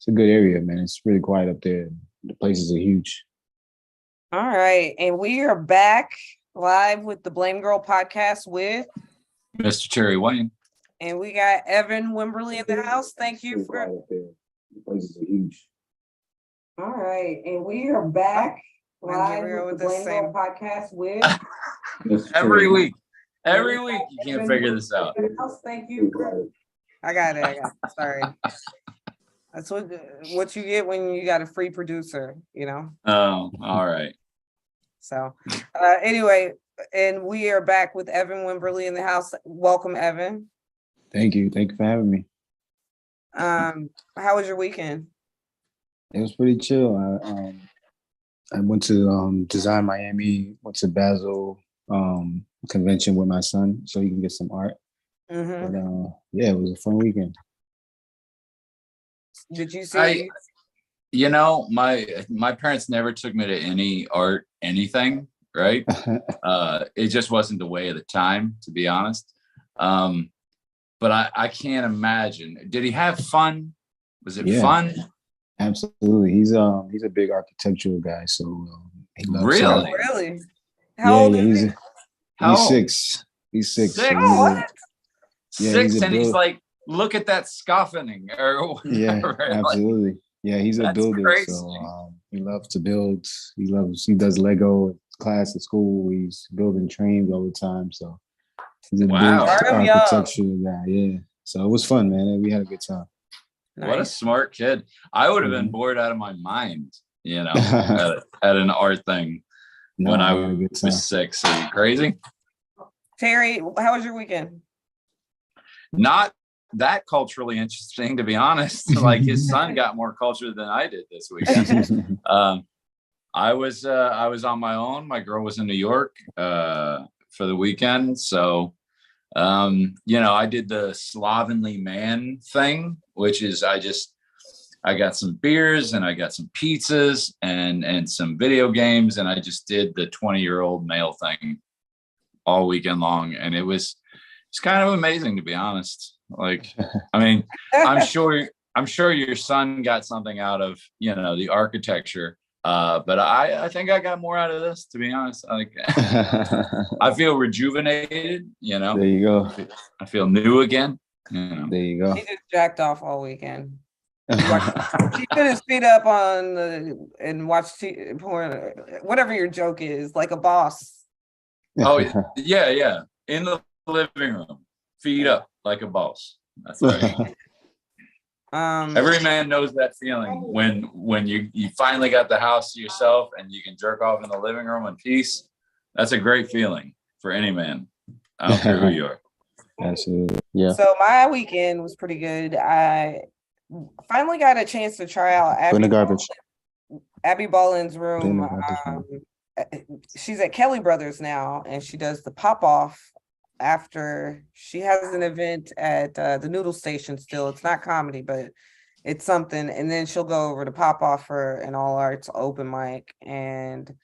it's a good area, man. It's really quiet up there. The places are huge. All right. And we are back live with the Blame Girl podcast with Mr. Cherry Wayne. And we got Evan Wimberley in the house. Thank you for The places are huge. All right. And we are back live with the Blame Girl podcast with Every week. Every week you can't figure this out. Thank you. I got it. Sorry. That's what you get when you got a free producer, you know? Oh, all right. So anyway, and we are back with Evan Wimberley in the house. Welcome, Evan. Thank you. Thank you for having me. How was your weekend? It was pretty chill. I went to Design Miami, went to Basel convention with my son so he can get some art. Mm-hmm. But yeah, it was a fun weekend. Did you see? My parents never took me to any art, anything, right? It just wasn't the way of the time, to be honest. But I can't imagine. Did he have fun? Was it fun? Absolutely. He's a big architectural guy, so he loves really. Really? How old is he? He's 6. He's 6. Six? Oh, what? 6, and he's like, look at that scoffing. Yeah, absolutely. Yeah, he's a builder, crazy. So he loves to build. He does Lego class at school. He's building trains all the time. So he's a big architectural guy. Yeah. So it was fun, man. We had a good time. Nice. What a smart kid. I would have been bored out of my mind, at an art thing when I was 6. Are you crazy? Terry, how was your weekend? Not that culturally interesting, to be honest. Like his son got more culture than I did this weekend. I was on my own. My girl was in New York for the weekend, so I did the slovenly man thing, which is I got some beers and I got some pizzas and some video games, and I just did the 20-year-old male thing all weekend long, and it's kind of amazing, to be honest. Like, I mean, I'm sure your son got something out of the architecture, but I think I got more out of this, to be honest. I feel rejuvenated. There you go. I feel new again. There you go. He just jacked off all weekend. He put his feet up and watched porn, whatever your joke is, like a boss. Oh yeah. In the living room, feet up like a boss. That's right. Every man knows that feeling when you finally got the house to yourself and you can jerk off in the living room in peace. That's a great feeling for any man. I don't care who you are. Absolutely. Yeah. So my weekend was pretty good. I finally got a chance to try out Abby Ballin's room. She's at Kelly Brothers now, and she does the pop-off after she has an event at the Noodle Station still. It's not comedy, but it's something. And then she'll go over to pop-off for an all arts open mic. And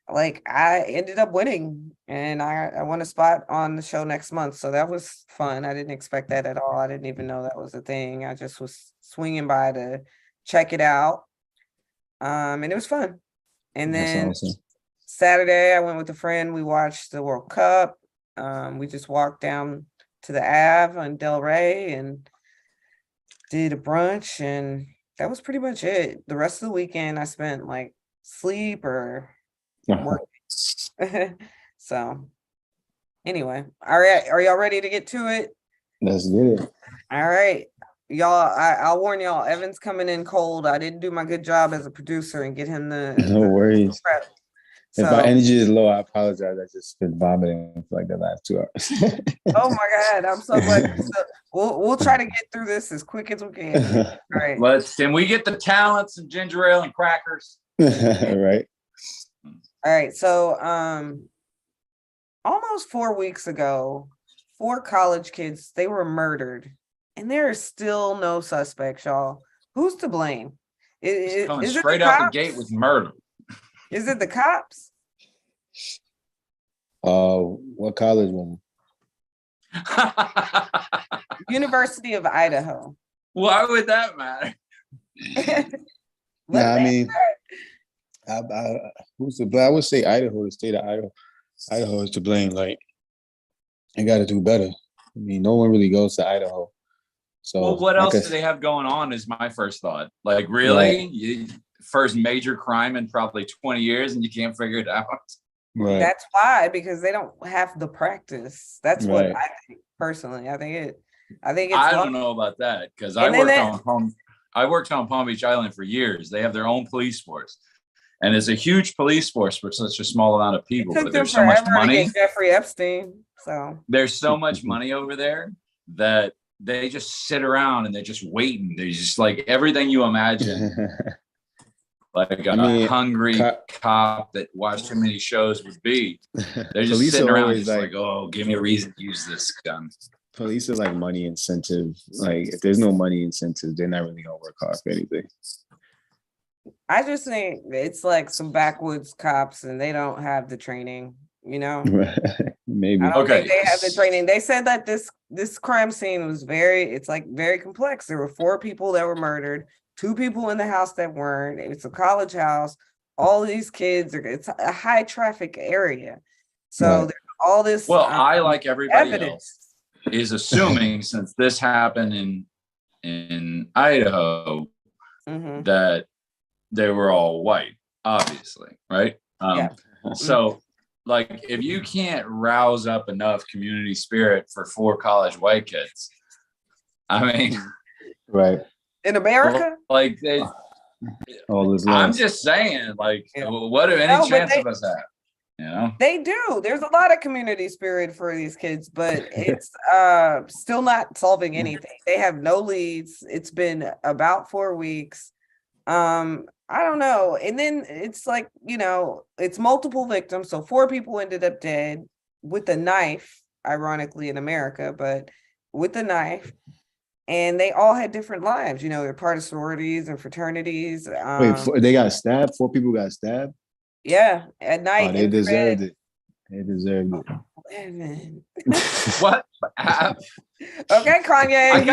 I ended up winning, and I won a spot on the show next month. So that was fun. I didn't expect that at all. I didn't even know that was a thing. I just was swinging by to check it out. And it was fun. And then Saturday, I went with a friend. We watched the World Cup. We just walked down to the Ave on Del Rey and did a brunch, and that was pretty much it. The rest of the weekend I spent sleep or work. So anyway, all right, are y'all ready to get to it? Let's get it. All right, y'all. I'll warn y'all, Evan's coming in cold. I didn't do my good job as a producer and get him no worries. Prep. If my energy is low, I apologize. I just been vomiting for the last 2 hours. Oh my God, I'm so glad. We'll try to get through this as quick as we can. All right. Can we get the talents and ginger ale and crackers? Right. All right. So almost 4 weeks ago, 4 college kids, they were murdered, and there are still no suspects, y'all. Who's to blame? Coming straight out the gate with murder. Is it the cops? What college was it? University of Idaho. Why would that matter? Nah, I mean, who's to blame? I would say Idaho, the state of Idaho. Idaho is to blame. Like, they got to do better. I mean, no one really goes to Idaho. So, well, what else do they have going on? Is my first thought. Like, really, first major crime in probably 20 years, and you can't figure it out. Right. That's why, because they don't have the practice. That's what I think personally. I think it's. I don't know about that because I worked on Palm Beach Island for years. They have their own police force, and it's a huge police force for such a small amount of people. But there's so much money. To get Jeffrey Epstein. So there's so much money over there that they just sit around and they're just waiting. They're just like everything you imagine. Like a hungry cop that watched too many shows would be. They're just sitting around just like, oh, give me a reason to use this gun. Police is like money incentive. Like if there's no money incentive, they're not really gonna work hard for anything. I just think it's like some backwoods cops and they don't have the training, Maybe. I don't think they have the training. They said that this crime scene was very complex. There were 4 people that were murdered, 2 people in the house that weren't. It's a college house. All these kids it's a high traffic area. So there's all this. Well, I like everybody evidence. Else is assuming since this happened in Idaho that they were all white, obviously, right? So like if you can't rouse up enough community spirit for 4 college white kids, I mean, right. In America? Like I'm just saying, like, what do any chance of us have? They do. There's a lot of community spirit for these kids, but it's still not solving anything. They have no leads. It's been about 4 weeks. I don't know. And then it's like, it's multiple victims. So 4 people ended up dead with a knife, ironically in America, but with a knife. And they all had different lives. They're part of sororities and fraternities. Wait, they got stabbed? 4 people got stabbed? Yeah, at night. Oh, they deserved it. They deserved it. What? Okay, Kanye. I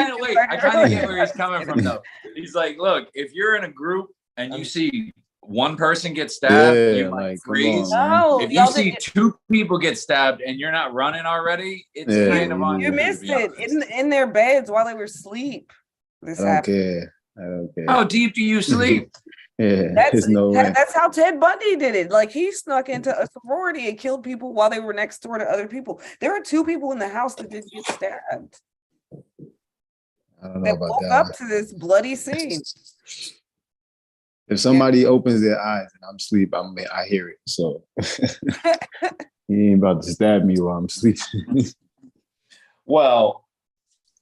kind of get where he's coming from, though. He's like, look, if you're in a group and you see one person get stabbed, you might freeze. If you see 2 people get stabbed and you're not running already, it's kind of on you. You missed it in their beds while they were asleep. This happened. I don't care. How deep do you sleep? That's how Ted Bundy did it. Like he snuck into a sorority and killed people while they were next door to other people. There were 2 people in the house that didn't get stabbed. I don't know about woke that. Up to this bloody scene. If somebody opens their eyes and I'm asleep, I hear it. So he ain't about to stab me while I'm sleeping. Well,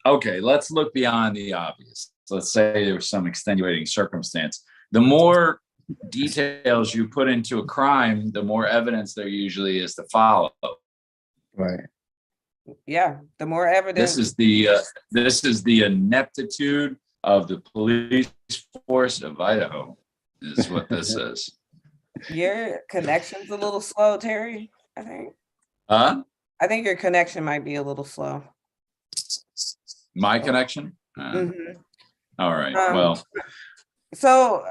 okay, let's look beyond the obvious. Let's say there was some extenuating circumstance. The more details you put into a crime, the more evidence there usually is to follow. Right. Yeah, the more evidence. This is the ineptitude of the police force of Idaho, is what this is. Your connection's a little slow, Terry, I think. Huh? I think your connection might be a little slow. My connection? All right. Well. So,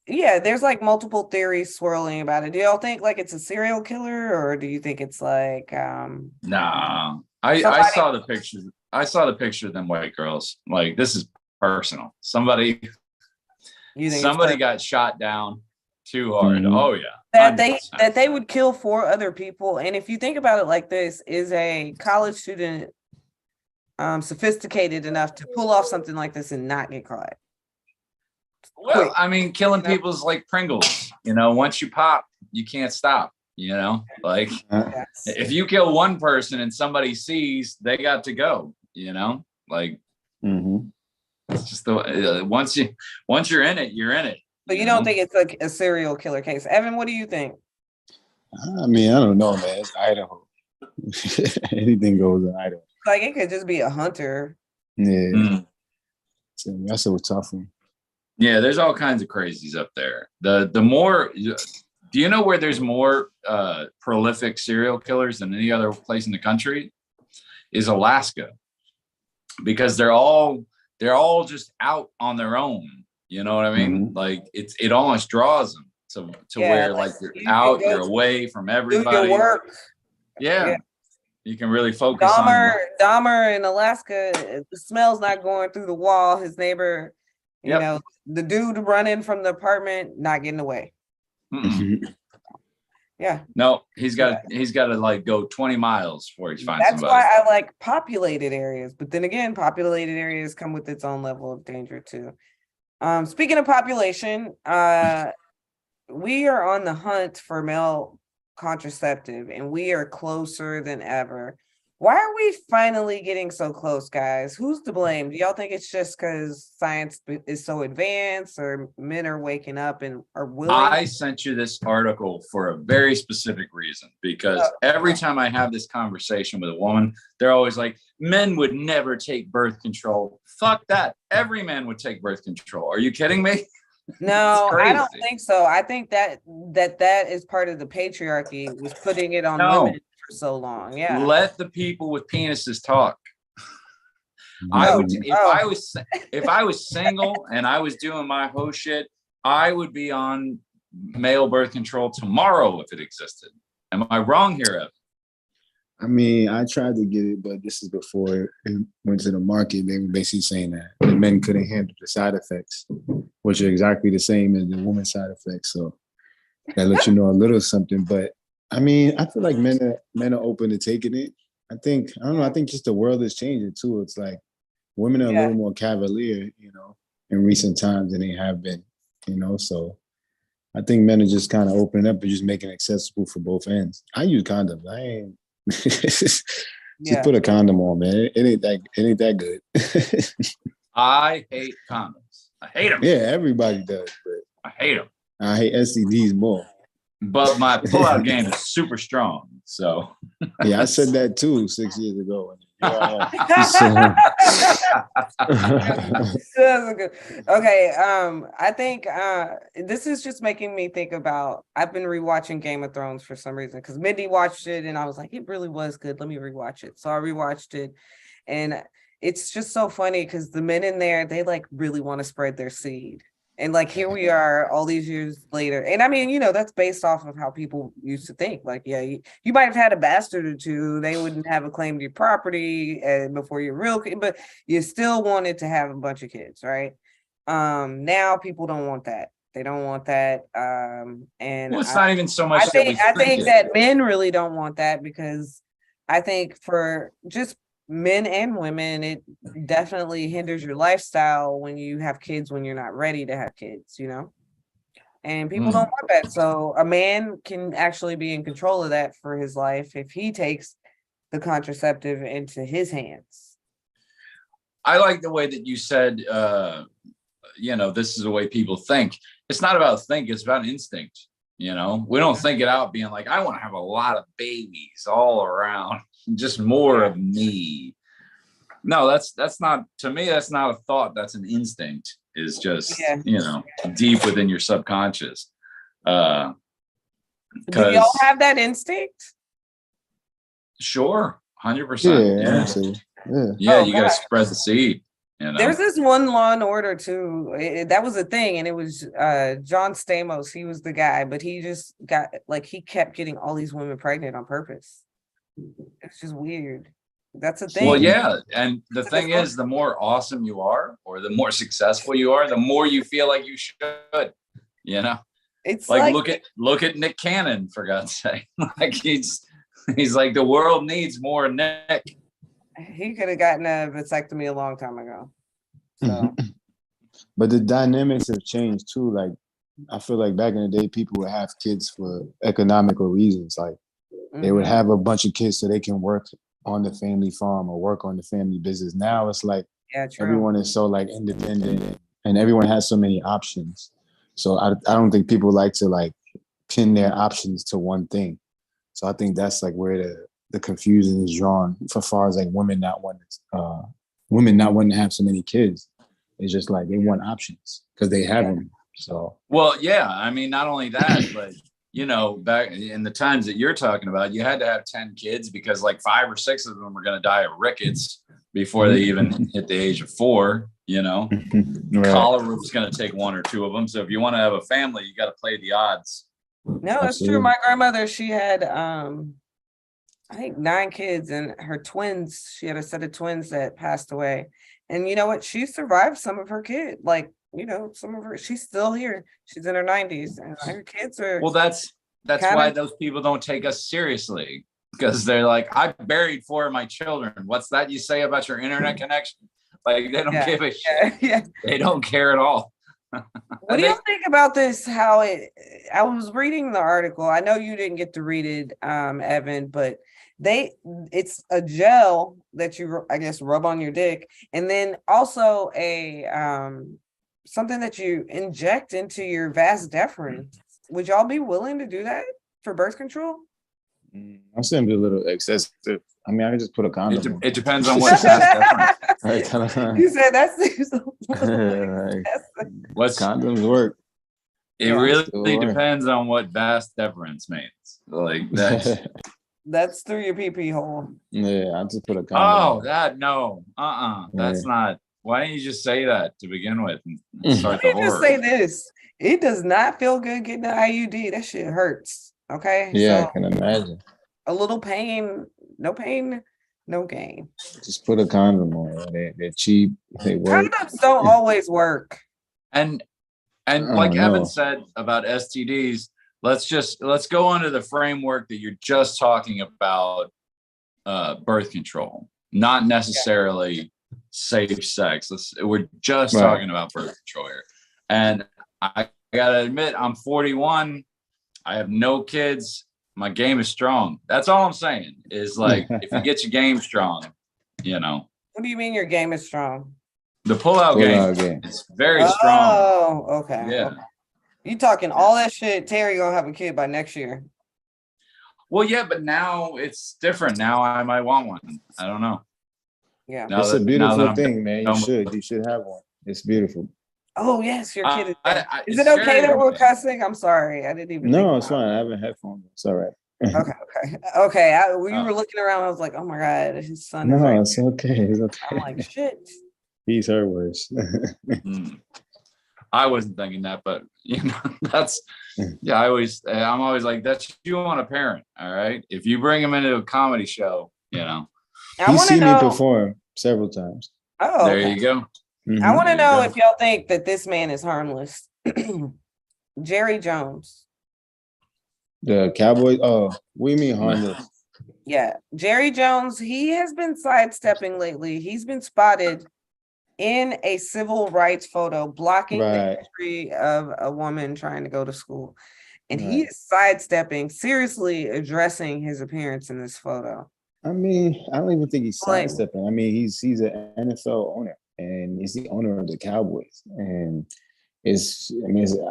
yeah, there's like multiple theories swirling about it. Do y'all think like it's a serial killer, or do you think it's like Nah. I saw the pictures. I saw the picture of them white girls. Like, this is personal. Somebody got shot down too hard. Oh yeah. That they would kill 4 other people. And if you think about it like this, is a college student sophisticated enough to pull off something like this and not get caught? Well, I mean, killing people is like Pringles. Once you pop, you can't stop. Like if you kill one person and somebody sees, they got to go. Like it's just the once you're in it, you're in it. But you don't think it's like a serial killer case, Evan? What do you think? I mean, I don't know, man. It's Idaho. Anything goes in Idaho. Like it could just be a hunter. Yeah, so that's a tough one. Yeah, there's all kinds of crazies up there. The more, do you know where there's more prolific serial killers than any other place in the country? Is Alaska, because they're all just out on their own. You know what I mean? Like it almost draws them to where like you're out, you're away from everybody. Do your work. Yeah. You can really focus on Dahmer in Alaska. The smell's not going through the wall. His neighbor, you know, the dude running from the apartment, not getting away. Yeah. No, he's got to like go 20 miles before he finds somebody. That's why I like populated areas. But then again, populated areas come with its own level of danger too. Speaking of population, we are on the hunt for male contraceptive, and we are closer than ever. Why are we finally getting so close, guys? Who's to blame? Do y'all think it's just because science is so advanced, or men are waking up and are willing? I sent you this article for a very specific reason, because every time I have this conversation with a woman, they're always like, men would never take birth control. Fuck that. Every man would take birth control. Are you kidding me? No, I don't think so. I think that is part of the patriarchy, was putting it on women for so long. Yeah. Let the people with penises talk. If I was single and I was doing my whole shit, I would be on male birth control tomorrow if it existed. Am I wrong here, Evan? I mean, I tried to get it, but this is before it went to the market. They were basically saying that the men couldn't handle the side effects, which are exactly the same as the woman's side effects. So that lets you know a little something. But I mean, I feel like men are open to taking it. I think just the world is changing too. It's like women are a little more cavalier, you know, in recent times than they have been, you know. So I think men are just kind of opening up and just making it accessible for both ends. I use condoms. I ain't. Just put a condom on, man. It ain't that good. I hate condoms. I hate them. Yeah, everybody does, but I hate them. I hate STDs more. But my pullout game is super strong. So yeah, I said that too 6 years ago. Okay, I think this is just making me think about, I've been rewatching Game of Thrones for some reason, because Mindy watched it and I was like, it really was good, let me rewatch it. So I rewatched it, and it's just so funny because the men in there, they like really want to spread their seed. And like, here we are all these years later. And I mean, you know, that's based off of how people used to think. Like, yeah, you might have had a bastard or two. They wouldn't have a claim to your property before you're real, but you still wanted to have a bunch of kids, right? Now people don't want that. They don't want that. And well, it's not even so much. I think that men really don't want that, because I think for just men and women, it definitely hinders your lifestyle when you have kids when you're not ready to have kids, you know, and people don't want that. So a man can actually be in control of that for his life if he takes the contraceptive into his hands. I like the way that you said, you know, this is the way people think. It's not about think, it's about instinct. You know, we don't think it out being like, I want to have a lot of babies all around, just more of me. No, that's not, to me, that's not a thought. That's an instinct. Is just, you know, deep within your subconscious. Do y'all have that instinct? Sure. 100%. Yeah. You got to spread the seed. You know? There's this one Law and Order too. That was a thing, and it was John Stamos. He was the guy, but he just got like, he kept getting all these women pregnant on purpose. It's just weird. That's a thing. Well, yeah, and the thing is, the more awesome you are, or the more successful you are, the more you feel like you should. You know, it's like look at Nick Cannon, for God's sake. Like he's like, the world needs more Nick. He could have gotten a vasectomy a long time ago. So. But the dynamics have changed too. Like, I feel like back in the day, people would have kids for economical reasons. Like, they would have a bunch of kids so they can work on the family farm or work on the family business. Now it's like, everyone is so like independent, and everyone has so many options. So I don't think people like to like pin their options to one thing. So I think that's like where the confusion is drawn, for far as like women not wanting to have so many kids. It's just like they want options because they have them. So well, yeah. I mean, not only that, but you know, back in the times that you're talking about, you had to have 10 kids because like 5 or 6 of them were going to die of rickets, before they even hit the age of 4, you know. Right. Cholera was going to take 1 or 2 of them. So if you want to have a family, you got to play the odds. No, it's true. My grandmother, she had I think 9 kids, and her twins, she had a set of twins that passed away. And you know what? She survived some of her kids. Like, you know, some of her, she's still here. She's in her 90s, and her kids are. Well, that's why those people don't take us seriously, because they're like, I buried 4 of my children. What's that you say about your internet connection? Like, they don't give a shit. Yeah. They don't care at all. What do you think about this? I was reading the article. I know you didn't get to read it, Evan, but it's a gel that you, I guess, rub on your dick, and then also a something that you inject into your vas deferens. Would y'all be willing to do that for birth control? I'm saying be a little excessive. I mean, I can just put a condom. It depends on what vas deferens. You said that's what's condoms work. It really depends on what vas deferens means. Like that. That's through your pee hole. Yeah, I just put a condom. Oh, that no. That's not. Why don't you just say that to begin with and start the horror? Just say this. It does not feel good getting an IUD. That shit hurts. Okay. Yeah, so, I can imagine. A little pain, no gain. Just put a condom on. They're cheap. They work. Condoms don't always work. And like Evan said about STDs, let's go under the framework that you're just talking about birth control, not necessarily safe sex. We're just talking about birth control here. And I gotta admit, I'm 41. I have no kids. My game is strong. That's all I'm saying. Is like, if you get your game strong, you know. What do you mean your game is strong? The pull-out game is very strong. Oh, okay. Yeah. Okay. You talking all that shit, Terry gonna have a kid by next year. Well, yeah, but now it's different. Now I might want one. I don't know. Yeah. It's a beautiful thing, man. You should have one. It's beautiful. Oh, yes, your kid is it okay that we're cussing? I'm sorry. I didn't even No, it's fine. I have a headphone. It's all right. Okay. We were looking around. I was like, oh my God, his son is it's okay. It's okay. I'm like, shit. He's her worse. I wasn't thinking that, but you know, that's I'm always like, that's you on a parent. All right. If you bring him into a comedy show, you know. He's seen me perform several times. Oh, there you go. Mm-hmm. I want to know if y'all think that this man is harmless. Jerry Jones. The Cowboys. Oh, we mean harmless. Yeah. Jerry Jones, he has been sidestepping lately. He's been spotted in a civil rights photo blocking the entry of a woman trying to go to school. And he is sidestepping, seriously addressing his appearance in this photo. I mean, I don't even think he's sidestepping. I mean, he's an NFL owner, and he's the owner of the Cowboys. And it's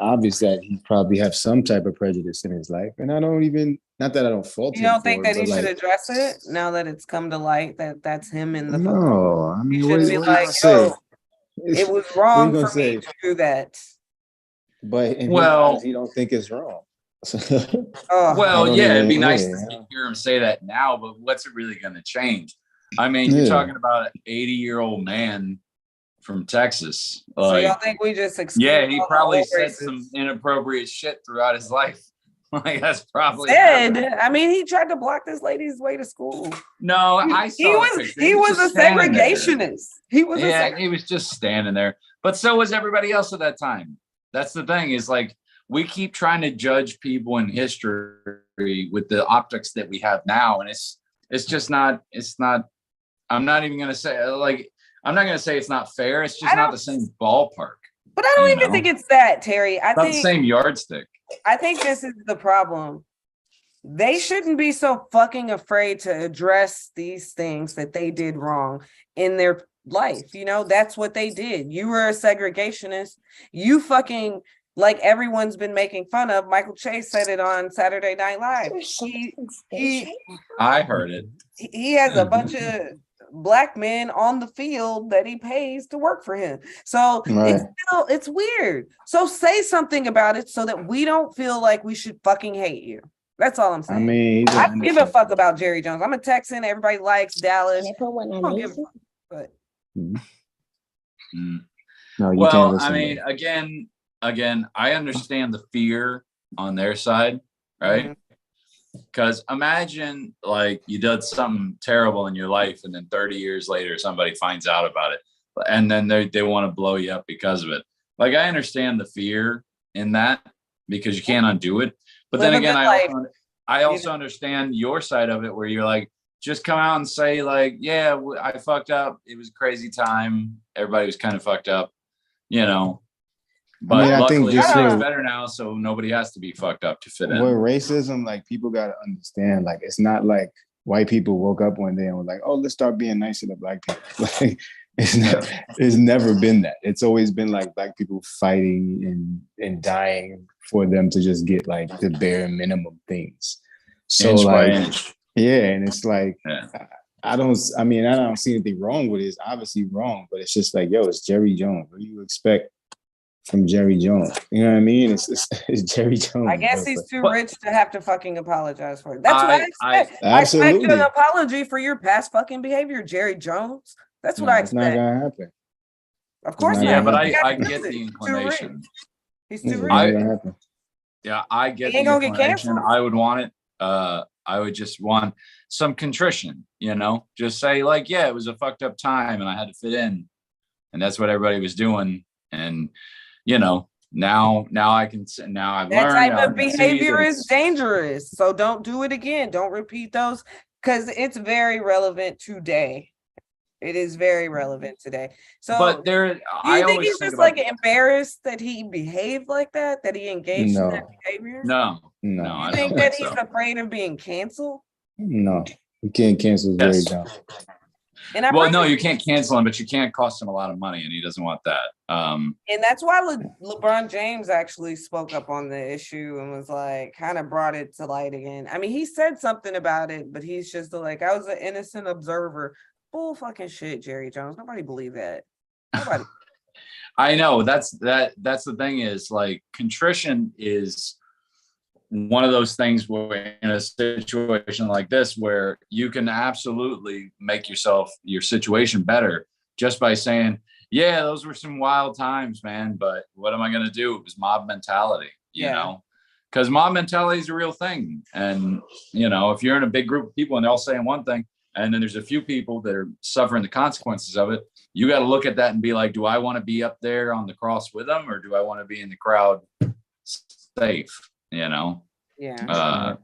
obvious that he probably have some type of prejudice in his life. And I don't even, not that I don't fault him. You don't think that he should address it now that it's come to light that that's him in the photo? No, I mean, what be like, yo, it was wrong for me to do that. But he don't think it's wrong. It'd be nice to hear him say that now, but what's it really going to change? I mean, you're talking about an 80-year-old man from Texas. So y'all think we just he probably said some inappropriate shit throughout his life. Like, that's probably I mean, he tried to block this lady's way to school. No, he was a segregationist. He was just standing there. But so was everybody else at that time. That's the thing, is like, we keep trying to judge people in history with the optics that we have now. And it's just not, I'm not even going to say, like, I'm not going to say it's not fair. It's just not the same ballpark. But I don't even think it's that, Terry. I think the same yardstick. I think this is the problem. They shouldn't be so fucking afraid to address these things that they did wrong in their life. You know, that's what they did. You were a segregationist. You fucking, like everyone's been making fun of. Michael Chase said it on Saturday Night Live. I heard it. He has a bunch of Black men on the field that he pays to work for him. So it's weird. So say something about it so that we don't feel like we should fucking hate you. That's all I'm saying. I mean, I don't give a fuck about Jerry Jones. I'm a Texan. Everybody likes Dallas. Mm-hmm. Mm. No, you well, can't listen. I mean, again, I understand the fear on their side, right? Because imagine like you did something terrible in your life, and then 30 years later, somebody finds out about it, and then they want to blow you up because of it. Like I understand the fear in that because you can't undo it. But then again, I also understand your side of it where you're like, just come out and say like, yeah, I fucked up. It was a crazy time. Everybody was kind of fucked up, you know. But I mean, luckily it's better now, so nobody has to be fucked up to fit in. With racism, like people gotta understand, like it's not like white people woke up one day and were like, "Oh, let's start being nicer to black people." Like it's never been that. It's always been like black people fighting and dying for them to just get like the bare minimum things. So inch like, by inch. Yeah, and it's like I don't see anything wrong with it. It's obviously wrong, but it's just like, yo, it's Jerry Jones. What do you expect from Jerry Jones? You know what I mean? It's Jerry Jones. I guess he's too rich to have to fucking apologize for it. That's what I expect. I expect an apology for your past fucking behavior, Jerry Jones. That's what I expect. It's not gonna happen. Of course not. Yeah, but I get the inclination. He's too rich. Yeah, I get the inclination. I would want it. I would just want some contrition, you know? Just say like, yeah, it was a fucked up time and I had to fit in. And that's what everybody was doing. And you know, now I can. Now I've learned that type of behavior is dangerous. So don't do it again. Don't repeat those because it's very relevant today. It is very relevant today. So, but do you think he's just like embarrassed that he behaved like that? That he engaged in that behavior? No. You think that he's afraid of being canceled? No, you can't cancel Jerry Jones. Well, no, you can't cancel him, but you can't cost him a lot of money, and he doesn't want that. And that's why LeBron James actually spoke up on the issue and was like, kind of brought it to light again. I mean, he said something about it, but he's just like, I was an innocent observer. Bull fucking shit, Jerry Jones. Nobody believe that. Nobody. I know that's the thing is like contrition is one of those things where in a situation like this where you can absolutely make your situation better just by saying, yeah, those were some wild times, man, but what am I going to do? It was mob mentality, you know, because mob mentality is a real thing. And, you know, if you're in a big group of people and they're all saying one thing, and then there's a few people that are suffering the consequences of it, you got to look at that and be like, do I want to be up there on the cross with them, or do I want to be in the crowd safe? You know? Yeah.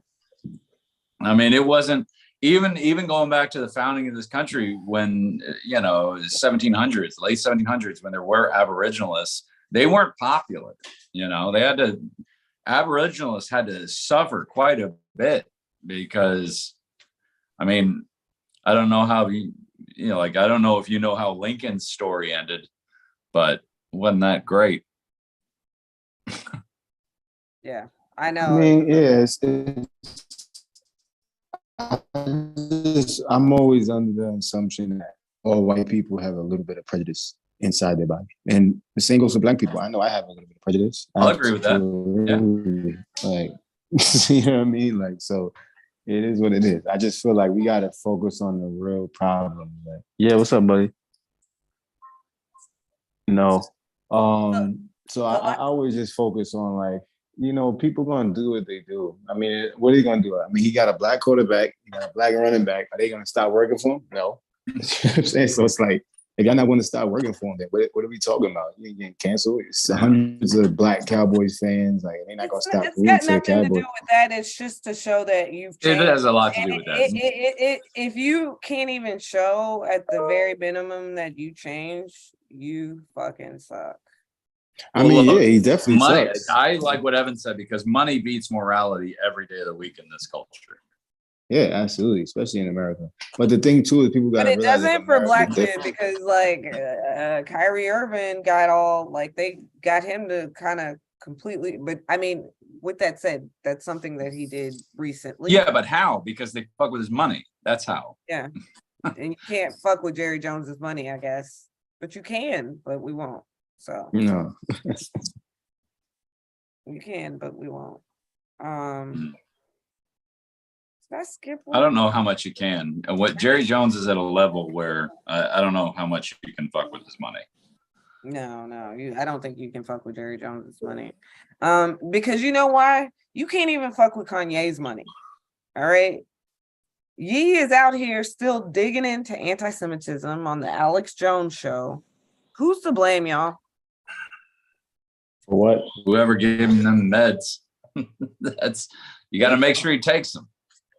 I mean, it wasn't even going back to the founding of this country when, you know, 1700s, late 1700s, when there were Aboriginalists, they weren't popular. You know, Aboriginalists had to suffer quite a bit because, I mean, I don't know how I don't know if you know how Lincoln's story ended, but wasn't that great? Yeah, I know. I mean, I'm always under the assumption that all white people have a little bit of prejudice inside their body, and the same goes for black people. I know I have a little bit of prejudice. I'll agree with that. Yeah. Like, you know what I mean? Like, so. It is what it is. I just feel like we got to focus on the real problem. Like, yeah, what's up, buddy? No. So I always just focus on like, you know, people going to do what they do. I mean, what are they going to do? I mean, he got a black quarterback, he got a black running back. Are they going to stop working for him? No. You know what I'm saying? So it's like, if y'all not going to stop working for him, then what are we talking about? You ain't getting canceled. It's hundreds of black Cowboys fans. Like, they're not going to stop rooting for the Cowboys. It's got nothing to do with that. It's just to show that you've changed. It has a lot to do with that. If you can't even show at the very minimum that you changed, you fucking suck. I mean, yeah, he definitely sucks. I like what Evan said because money beats morality every day of the week in this culture. Yeah, absolutely, especially in America. But the thing too is people got. But it doesn't for black men because like Kyrie Irving got all like they got him to kind of completely. But I mean, with that said, that's something that he did recently. Yeah, but how? Because they fuck with his money. That's how. Yeah, and you can't fuck with Jerry Jones's money, I guess. But you can, but we won't. So no, you can, but we won't. I don't know how much you can. What Jerry Jones is at a level where I don't know how much you can fuck with his money. No, I don't think you can fuck with Jerry Jones's money. Because you know why? You can't even fuck with Kanye's money. All right. Ye is out here still digging into anti-Semitism on the Alex Jones show. Who's to blame, y'all? For what? Whoever gave him them meds. You got to make sure he takes them.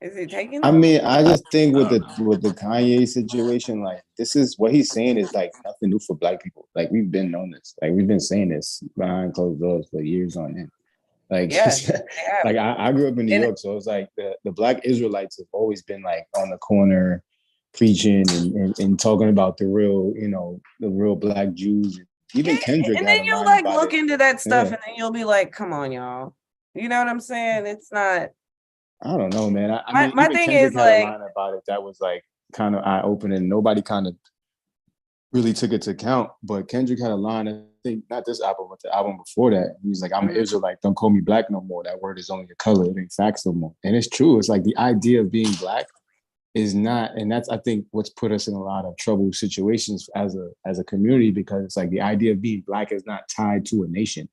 Is he taking them? I mean, I just think with the Kanye situation, like this is what he's saying is like nothing new for Black people. Like we've been on this. Like we've been saying this behind closed doors for years on end. Like, like I grew up in New York, so it's like the Black Israelites have always been like on the corner preaching and talking about the real, the real Black Jews. Even Kendrick. And then you'll like look into that stuff, and then you'll be like, "Come on, y'all." You know what I'm saying? It's not. I don't know, man. I mean, my thing Kendrick is had like a line about it that was like kind of eye-opening. Nobody kind of really took it to account, but Kendrick had a line. I think not this album, but the album before that. He was like, "I'm an Israelite. Don't call me Black no more. That word is only a color. It ain't facts no more." And it's true. It's like the idea of being Black is not, and that's I think what's put us in a lot of trouble situations as a community, because it's like the idea of being Black is not tied to a nation.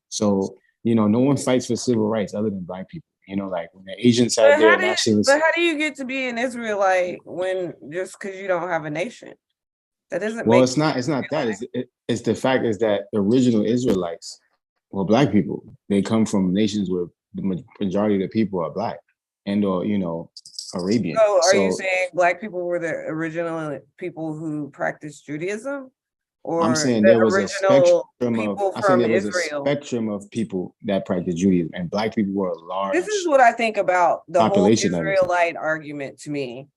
So no one fights for civil rights other than Black people. Like when the Asians had their nationalists. But how do you get to be an Israelite when just because you don't have a nation? That doesn't. Well, it's not that. It's the fact is that the original Israelites were Black people. They come from nations where the majority of the people are Black and or Arabian. So are you saying Black people were the original people who practiced Judaism? Or I'm saying there was a spectrum of people that practiced Judaism, and Black people were a large. This is what I think about the whole Israelite argument to me.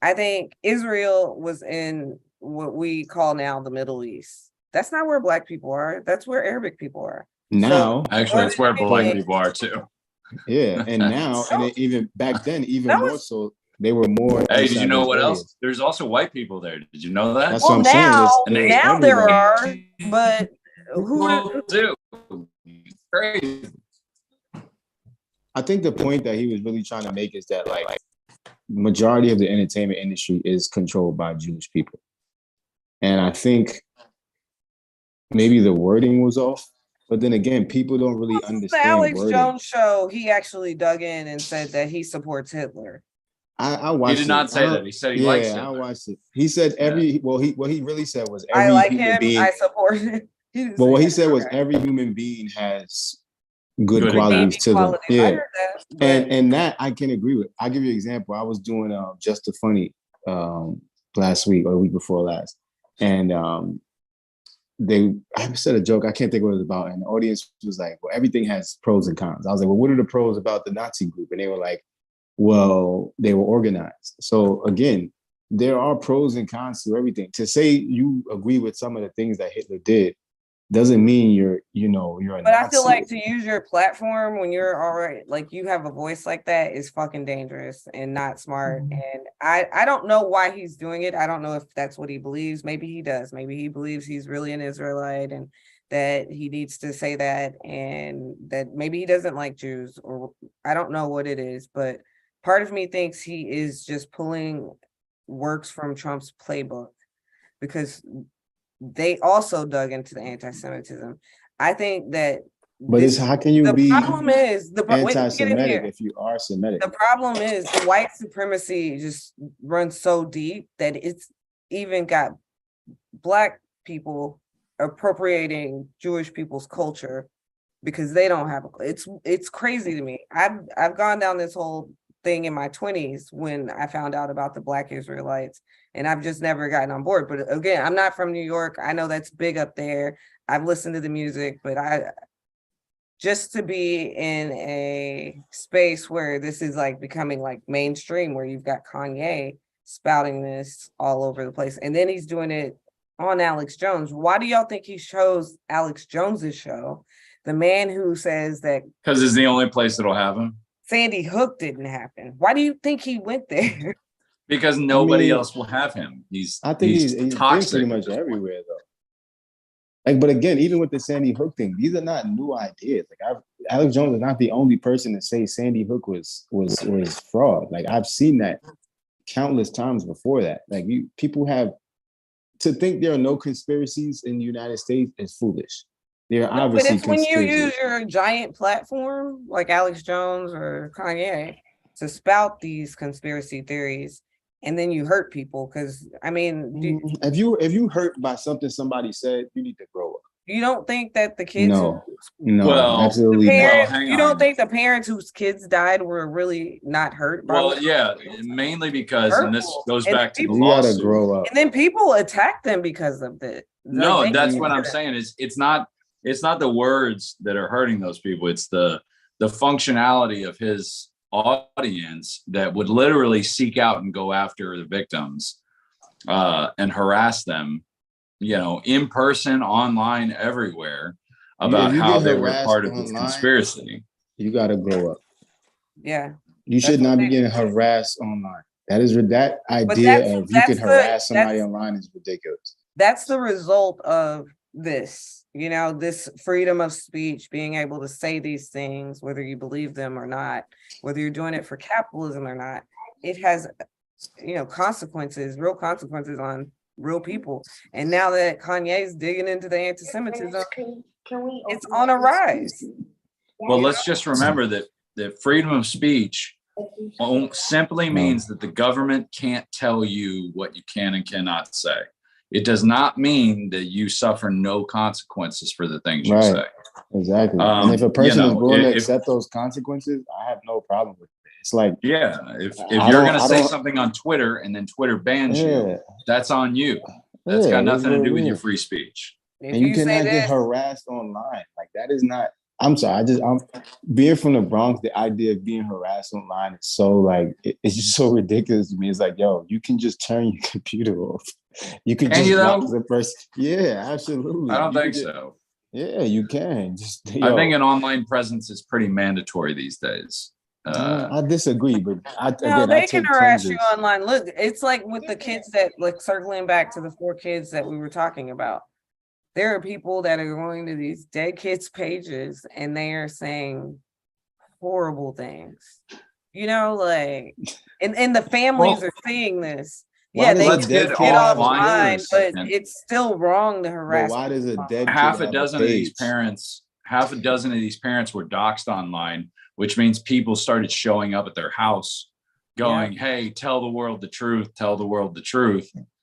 I think Israel was in what we call now the Middle East. That's not where Black people are. That's where Arabic people are. Now, actually, that's where Black people are too. Yeah, and now, and even back then, more so. They were more. Hey, did you know what else? There's also white people there. Did you know that? That's what I'm saying. Now there are, but who do? Crazy. I think the point that he was really trying to make is that like majority of the entertainment industry is controlled by Jewish people, and I think maybe the wording was off. But then again, people don't really understand. The Alex Jones show, he actually dug in and said that he supports Hitler. I watched. He did not say that. He said he likes it. I watched it. He said what he really said was every I like human being. I support him. But what he said was every human being has good qualities to them. Yeah, and that I can agree with. I'll give you an example. I was doing Just the Funny last week or the week before last, and I said a joke. I can't think what it was about, and the audience was like, "Well, everything has pros and cons." I was like, "Well, what are the pros about the Nazi group?" And they were like, well, they were organized. So again, there are pros and cons to everything. To say you agree with some of the things that Hitler did doesn't mean you're a But Nazi. I feel like to use your platform when you're already like you have a voice like that is fucking dangerous and not smart. Mm-hmm. And I don't know why he's doing it. I don't know if that's what he believes. Maybe he does. Maybe he believes he's really an Israelite and that he needs to say that, and that maybe he doesn't like Jews, or I don't know what it is, but part of me thinks he is just pulling works from Trump's playbook because they also dug into the anti-Semitism. I think that. But how can you be problem is anti-Semitic if you are Semitic? The problem is the white supremacy just runs so deep that it's even got Black people appropriating Jewish people's culture because they don't have it's crazy to me. I've gone down this whole thing in my 20s when I found out about the Black Israelites, and I've just never gotten on board. But again, I'm not from New York. I know that's big up there. I've listened to the music, but just to be in a space where this is like becoming like mainstream, where you've got Kanye spouting this all over the place, and then he's doing it on Alex Jones. Why do y'all think he chose Alex Jones's show? The man who says that because it's the only place that'll have him. Sandy Hook didn't happen. Why do you think he went there? Because nobody else will have him. I think he's toxic. Pretty much everywhere though. Like, but again, even with the Sandy Hook thing, these are not new ideas. Like Alex Jones is not the only person to say Sandy Hook was fraud. Like I've seen that countless times before that. Like people have to think there are no conspiracies in the United States is foolish. There are obviously but it's when you use your giant platform like Alex Jones or Kanye to spout these conspiracy theories, and then you hurt people. Because I mean, if you hurt by something somebody said, you need to grow up. You don't think that the kids? No, absolutely not. You don't think the parents whose kids died were really not hurt? Well, yeah, mainly because, and this goes back to the lawsuit. You gotta grow up. And then people attack them because of it. No, that's what I'm saying. Is it's not the words that are hurting those people. It's the functionality of his audience that would literally seek out and go after the victims and harass them, in person, online, everywhere, about how they were part of this conspiracy. You got to grow up. Yeah. You should not be getting harassed online. That idea of you can harass somebody online is ridiculous. That's the result of this, this freedom of speech, being able to say these things, whether you believe them or not, whether you're doing it for capitalism or not. It has, consequences, real consequences on real people. And now that Kanye's digging into the anti-Semitism, it's on a rise. Well, let's just remember that freedom of speech simply means that the government can't tell you what you can and cannot say. It does not mean that you suffer no consequences for the things you say. Exactly. And if a person is willing to accept those consequences, I have no problem with it. It's like, if you're going to say something on Twitter and then Twitter bans you, that's on you. That's got nothing to do with your free speech. And you cannot get harassed online. Like that is not. I'm sorry. I'm being from the Bronx. The idea of being harassed online is so like it's just so ridiculous to me. It's like, yo, you can just turn your computer off. You can just block the person. Yeah, absolutely. I don't think so. Yeah, you can. I think an online presence is pretty mandatory these days. I disagree, but they can harass you online. Look, it's like with the kids that, like, circling back to the 4 kids that we were talking about. There are people that are going to these dead kids' pages and they are saying horrible things. And the families are seeing this. Yeah, they get offline, but it's still wrong to harass. Why does a dead half a dozen of these parents were doxxed online, which means people started showing up at their house going, hey, tell the world the truth.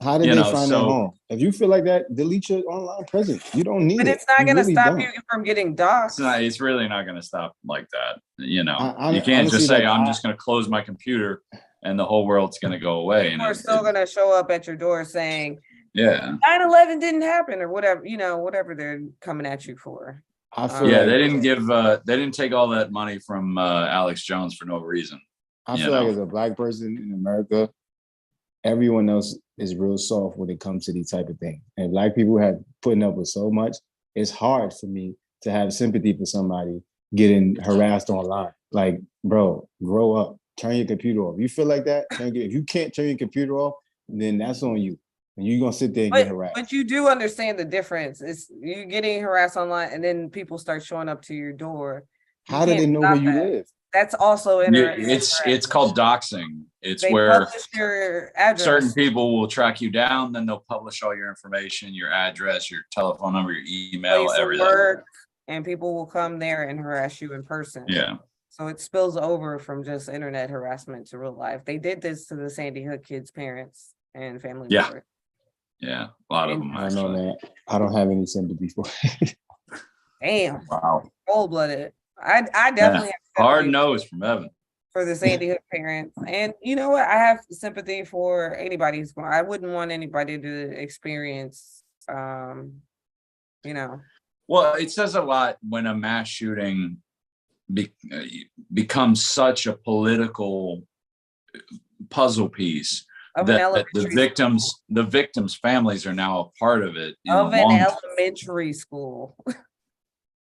How did they find their home? If you feel like that, delete your online presence. You don't need it. But it's not going to stop you from getting doxxed. It's really not going to stop like that. You can't just say, I'm just going to close my computer and the whole world's going to go away. People are still going to show up at your door saying, 9/11 didn't happen, or whatever, whatever they're coming at you for. They didn't take all that money from Alex Jones for no reason. I feel like as a Black person in America, everyone else is real soft when it comes to these type of things. And Black people have putting up with so much. It's hard for me to have sympathy for somebody getting harassed online. Like, bro, grow up. Turn your computer off. You feel like that? If you can't turn your computer off, then that's on you. And you're going to sit there and get harassed. But you do understand the difference. It's you getting harassed online and then people start showing up to your door. How do they know where you live? That's also it's called doxing. It's where your address. Certain people will track you down, then they'll publish all your information, your address, your telephone number, your email, everything. And people will come there and harass you in person. Yeah. So it spills over from just internet harassment to real life. They did this to the Sandy Hook kids' parents and family members. Yeah, a lot of them. I know that. I don't have any sympathy for it. Damn. Wow. Cold-blooded. I definitely have hard nose from Evan for the Sandy Hook parents. And you know what? I have sympathy for anybody who's going. I wouldn't want anybody to experience Well, it says a lot when a mass shooting becomes such a political puzzle piece that the victims' families are now a part of it. Of an elementary school.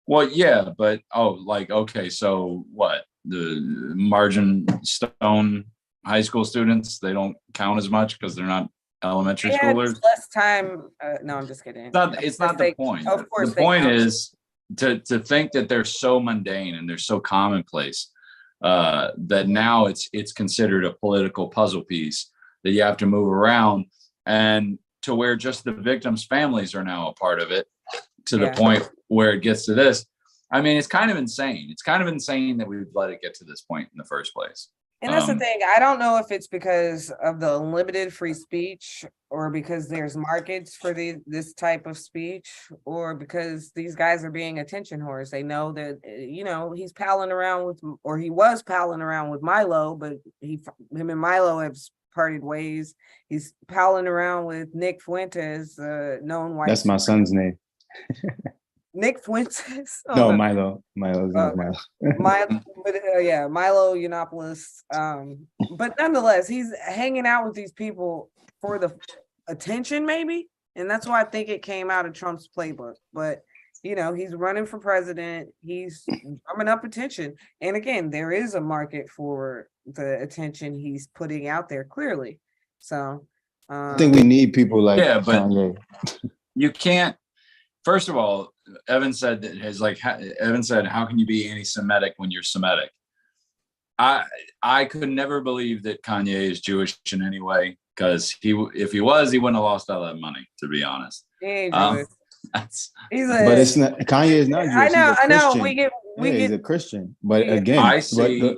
Well, yeah, but okay, so what? The Margin Stone high school students, they don't count as much because they're not elementary schoolers. Less time. No, I'm just kidding. It's not the point. Of course, the point is to think that they're so mundane and they're so commonplace that now it's considered a political puzzle piece that you have to move around, and to where just the victims' families are now a part of it, to the point where it gets to this. I mean, it's kind of insane. It's kind of insane that we've let it get to this point in the first place. And that's the thing. I don't know if it's because of the limited free speech, or because there's markets for this type of speech, or because these guys are being attention whores. They know that, he's palling around with, or he was palling around with Milo, but him and Milo have parted ways. He's palling around with Nick Fuentes, known white. That's my son's name. Nick Fuentes. No, Milo. Milo's Milo. Milo Yiannopoulos. But nonetheless, he's hanging out with these people for the attention, maybe, and that's why I think it came out of Trump's playbook. But he's running for president. He's drumming up attention, and again, there is a market for the attention he's putting out there. Clearly, so I think we need people like Kanye. You can't. First of all, Evan said, how can you be anti-Semitic when you're Semitic? I could never believe that Kanye is Jewish in any way, because if he was, he wouldn't have lost all that money, to be honest. But it's not, Kanye is not Jewish. I know. He's a Christian. But again,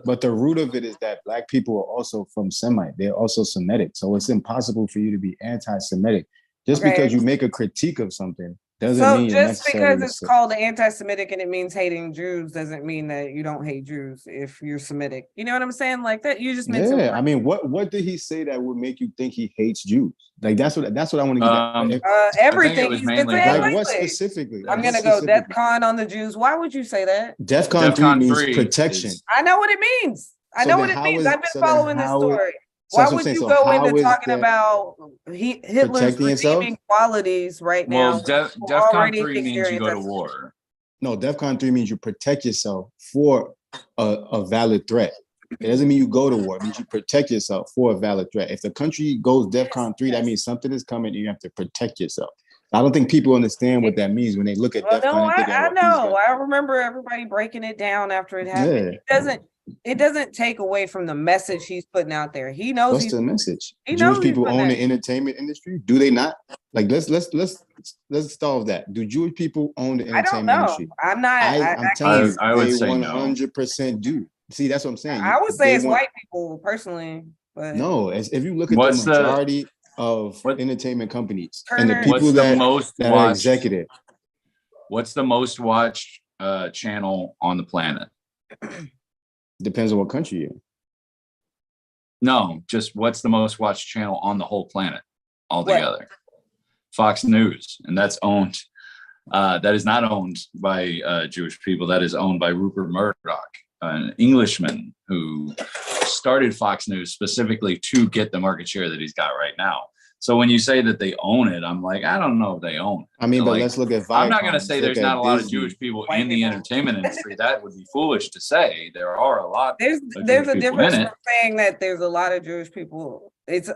but the root of it is that Black people are also from Semite. They're also Semitic. So it's impossible for you to be anti-Semitic. Just because you make a critique of something doesn't mean just because it's called anti-Semitic and it means hating Jews doesn't mean that you don't hate Jews if you're Semitic. You know what I'm saying? Like that, you just meant I mean, what did he say that would make you think he hates Jews? Like that's what I want to get at. Everything he's been saying. Like what specifically? I'm gonna go DEFCON on the Jews. Why would you say that? DEFCON 3 means protection. I know what it means. I've been following this story. Why would you go into talking about Hitler's redeeming qualities right now? Well, DEFCON 3 means you go to war. No, DEFCON 3 means you protect yourself for a valid threat. It doesn't mean you go to war. It means you protect yourself for a valid threat. If the country goes DEFCON 3, that means something is coming and you have to protect yourself. I don't think people understand what that means when they look at DEFCON. No, I know. I remember everybody breaking it down after it happened. Yeah. It doesn't take away from the message he's putting out there. He knows. What's the message? Jewish people own the entertainment industry. Do they not? Like let's start with that. Do Jewish people own the entertainment industry? I'm not. I'm telling you, I would say 100% do. See, that's what I'm saying. I would say it's white people personally, but no. If you look at the majority of entertainment companies and the people that are executive, what's the most watched channel on the planet? Depends on what country you're in. No, just what's the most watched channel on the whole planet altogether? What? Fox News, and that's owned. That is not owned by Jewish people. That is owned by Rupert Murdoch, an Englishman who started Fox News specifically to get the market share that he's got right now. So when you say that they own it, I'm like, I don't know if they own it. I mean, but let's look at Viacom. I'm not going to say there's not a lot of Jewish people in the entertainment industry. That would be foolish to say. There are a lot. There's a difference from saying that there's a lot of Jewish people. It's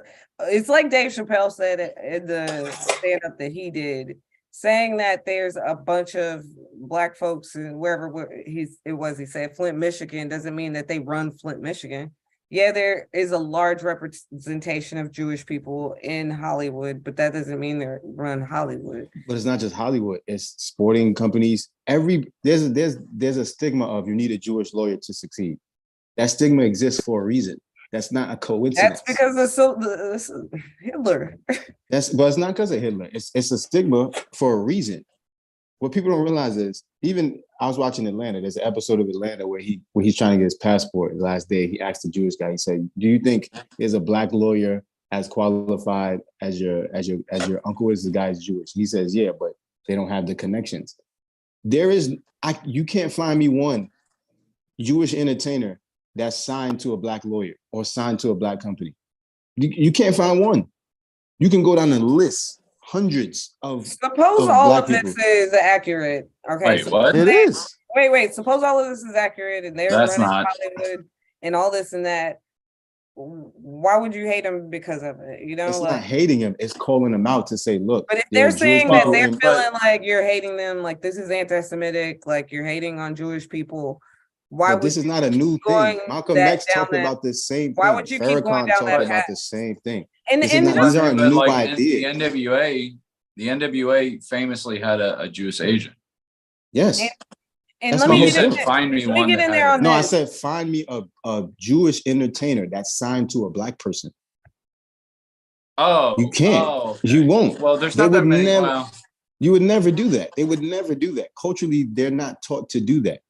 like Dave Chappelle said in the stand-up that he did, saying that there's a bunch of Black folks in wherever he said Flint, Michigan, doesn't mean that they run Flint, Michigan. Yeah, there is a large representation of Jewish people in Hollywood, but that doesn't mean they run Hollywood. But it's not just Hollywood; it's sporting companies. There's a stigma of you need a Jewish lawyer to succeed. That stigma exists for a reason. That's not a coincidence. That's because of Hitler. But it's not because of Hitler. It's a stigma for a reason. What people don't realize is, even I was watching Atlanta. There's an episode of Atlanta where he's trying to get his passport. The last day, he asked the Jewish guy. He said, "Do you think there's a Black lawyer as qualified as your uncle is? The guy's Jewish." He says, "Yeah, but they don't have the connections." You can't find me one Jewish entertainer that's signed to a Black lawyer or signed to a Black company. You can't find one. You can go down the list. Hundreds of suppose all of this is accurate. Okay, wait, what? It is. Wait. Suppose all of this is accurate, and they're running Hollywood and all this and that. why would you hate him because of it? You know, it's not hating him, it's calling him out to say, look. But if they're saying that they're feeling like you're hating them, like this is anti-Semitic, like you're hating on Jewish people, why would this is not a new thing? Malcolm X talked about the same thing. Why would you keep going down that path? About the same thing. And these aren't new ideas. The NWA famously had a Jewish agent. Yes. And let me get in there on that. No, I said find me a Jewish entertainer that's signed to a black person. Oh, you can't. Oh, okay. You won't. Well, there's not that many. You would never do that. They would never do that. Culturally, they're not taught to do that.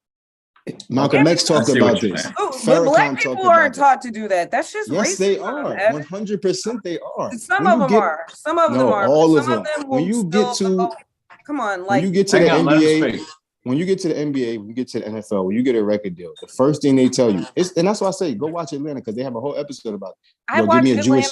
Malcolm X talked about this. But black people aren't taught to do that. That's just yes, they are. 100% they are. Some of them are. Some of them are. All of them. When you get to, come on, like when you get to the NBA, when you get to the NBA, when you get to the NFL, when you get a record deal, the first thing they tell you is, and that's why I say go watch Atlanta because they have a whole episode about it. I watched Atlanta.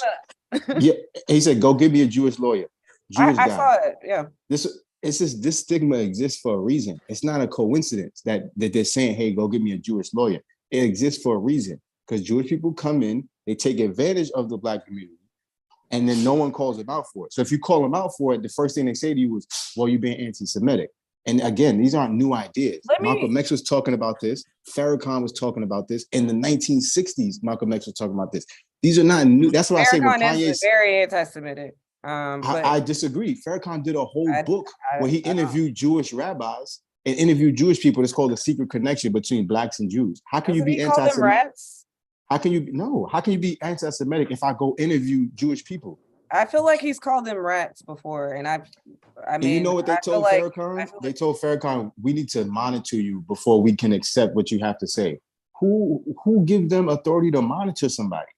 Yeah, he said go give me a Jewish lawyer. Jewish guy. I saw it. Yeah. This stigma exists for a reason. It's not a coincidence that they're saying, hey, go give me a Jewish lawyer. It exists for a reason because Jewish people come in, they take advantage of the black community, and then no one calls them out for it. So if you call them out for it, the first thing they say to you is, well, you're being anti-Semitic. And again, these aren't new ideas. Malcolm X was talking about this. Farrakhan was talking about this. In the 1960s, Malcolm X was talking about this. These are not new. That's what I say. Farrakhan is very anti-Semitic. I disagree. Farrakhan did a whole book where he interviewed Jewish rabbis and interviewed Jewish people. It's called The Secret Connection Between Blacks and Jews. How can you be anti-Semitic? How can you be anti-Semitic if I go interview Jewish people? I feel like he's called them rats before, and I mean, and you know what they told Farrakhan? They told Farrakhan, we need to monitor you before we can accept what you have to say. Who give them authority to monitor somebody?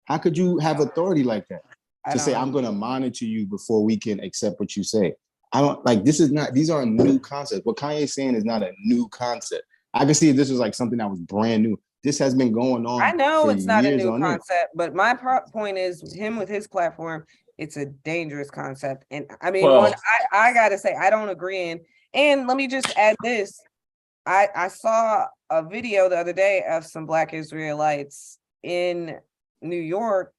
How could you have authority like that? To say, I'm going to monitor you before we can accept what you say. I don't like, these aren't new concepts. What Kanye's saying is not a new concept. I can see if this was like something that was brand new. This has been going on. I know it's not a new concept, but my point is him with his platform, it's a dangerous concept. And I mean, I got to say, I don't agree. And let me just add this. I saw a video the other day of some Black Israelites in New York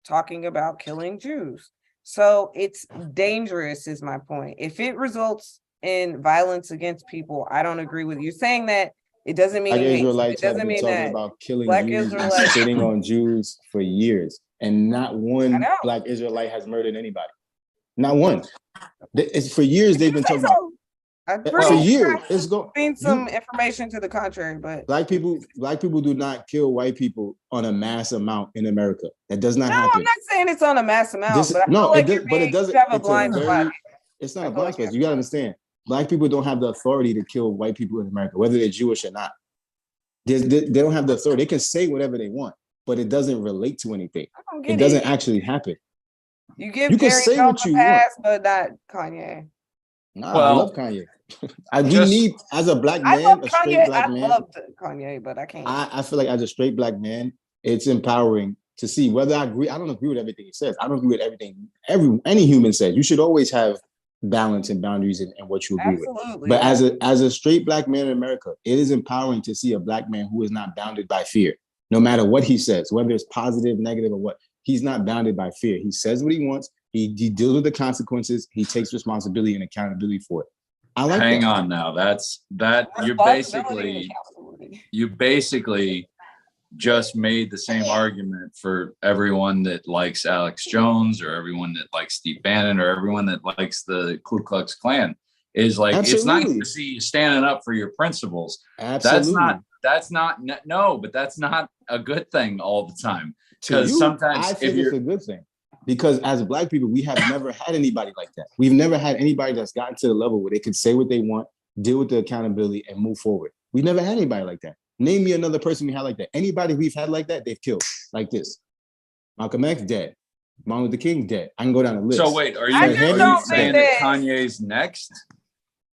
talking about killing Jews. So it's dangerous is my point. If it results in violence against people, I don't agree with you saying that. It doesn't mean Israelites have been talking about killing Jews and sitting on Jews for years, and not one Black Israelite has murdered anybody. Not one. It's for years they've been talking about. For years, it's going. Seen some information to the contrary, but black people do not kill white people on a mass amount in America. That does not happen. I'm not saying it's on a mass amount, but it doesn't. Have a blind spot. It's not a blind spot. You gotta understand. Black people don't have the authority to kill white people in America, whether they're Jewish or not. They don't have the authority. They can say whatever they want, but it doesn't relate to anything. It doesn't actually happen. You can say what you want, but not Kanye. Nah, I love Kanye. We need, as a black man, straight black man. I love Kanye, but I can't. I feel like as a straight black man, it's empowering to see whether I agree. I don't agree with everything he says. I don't agree with everything any human says. You should always have balance and boundaries in what you agree with. But as a straight black man in America, it is empowering to see a black man who is not bounded by fear, no matter what he says, whether it's positive, negative, or what. He's not bounded by fear. He says what he wants. He deals with the consequences. He takes responsibility and accountability for it. I like Hang on now. You basically just made the same argument for everyone that likes Alex Jones or everyone that likes Steve Bannon or everyone that likes the Ku Klux Klan. Is like, It's nice to see you standing up for your principles. Absolutely. That's not a good thing all the time. Because sometimes I think it's a good thing. Because as Black people, we have never had anybody like that. We've never had anybody that's gotten to the level where they can say what they want, deal with the accountability, and move forward. We've never had anybody like that. Name me another person we had like that. Anybody we've had like that, they've killed like this. Malcolm X, dead. Martin Luther King, dead. I can go down the list. So wait, are you saying that Kanye's next?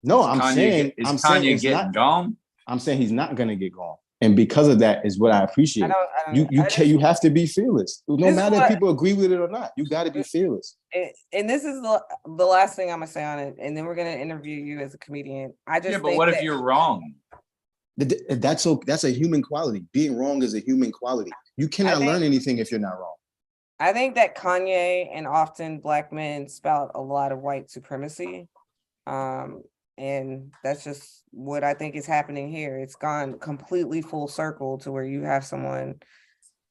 No, I'm saying Kanye getting gone? I'm saying he's not going to get gone. And because of that is what I appreciate. You have to be fearless. No matter if people agree with it or not, you got to be fearless. And this is the last thing I'm gonna say on it, and then we're gonna interview you as a comedian. But what if you're wrong? That's a human quality. Being wrong is a human quality. You cannot learn anything if you're not wrong. I think that Kanye and often Black men spout a lot of white supremacy. And that's just what I think is happening here. It's gone completely full circle to where you have someone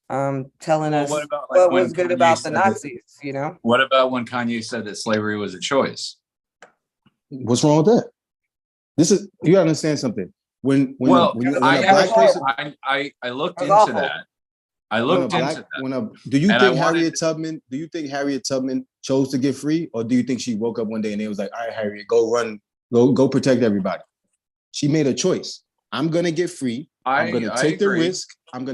telling us what was good about the Nazis, you know? What about when Kanye said that slavery was a choice? What's wrong with that? You gotta understand something. When a black person, I looked into that. Do you think Harriet Tubman chose to get free, or do you think she woke up one day and it was like, all right, Harriet, go run, go protect everybody? She made a choice. I'm gonna get free. I'm gonna take the risk. I'm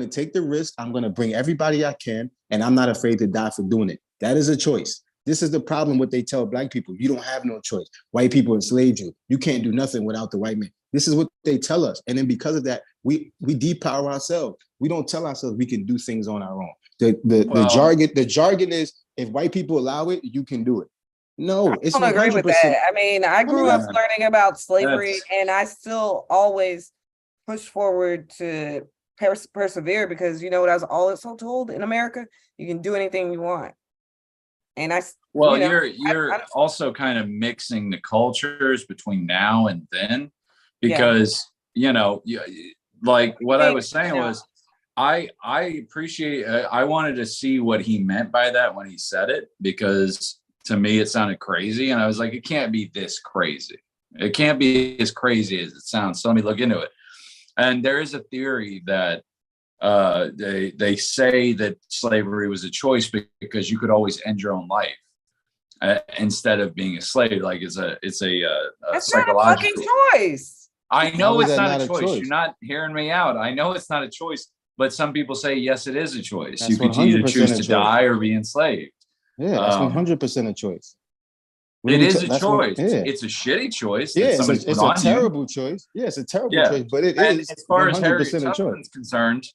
gonna bring everybody I can, and I'm not afraid to die for doing it. That is a choice. This is the problem. What they tell Black people: you don't have no choice. White people enslaved you. You can't do nothing without the white man. This is what they tell us, and then because of that, we depower ourselves. We don't tell ourselves we can do things on our own. The jargon is, if white people allow it, you can do it. No, I don't agree with that. I mean, I grew up learning about slavery, and I still always push forward to persevere because you know what I was also told in America: you can do anything you want. And you're also kind of mixing the cultures between now and then, because like what I was saying was, I appreciate. I wanted to see what he meant by that when he said it, because to me it sounded crazy, and I was like, it can't be this crazy. It can't be as crazy as it sounds. So let me look into it. And there is a theory that they say that slavery was a choice because you could always end your own life instead of being a slave. Like it's a psychological not a fucking choice. I know it's not a choice. You're not hearing me out. I know it's not a choice, but some people say yes, it is a choice. You could either choose to die or be enslaved. Yeah, that's 100% a choice. It is a choice. It's a shitty choice. Yeah, it's a terrible choice. Yeah, it's a terrible choice, but it is as far as Harriet Tubman's concerned.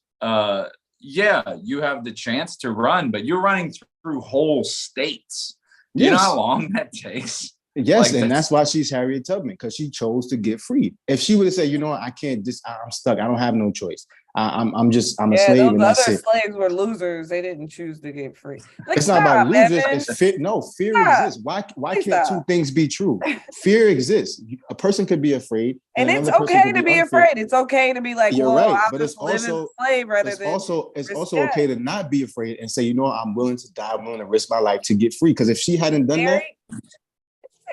You have the chance to run, but you're running through whole states. Yes. You know how long that takes? Yes, and that's why she's Harriet Tubman, because she chose to get free. If she would have said, you know what, I can't, I'm stuck, I don't have no choice. I'm a slave. Those other slaves were losers. They didn't choose to get free. Like, it's not about losers. Evan. It's fear. No, fear exists. Why can't two things be true? Fear exists. A person could be afraid, and it's okay to be afraid. It's okay to be like, you're well, right, I'll but just it's live also as a slave rather it's than also okay to not be afraid and say, you know what, I'm willing to die. I'm willing to risk my life to get free. Because if she hadn't done that,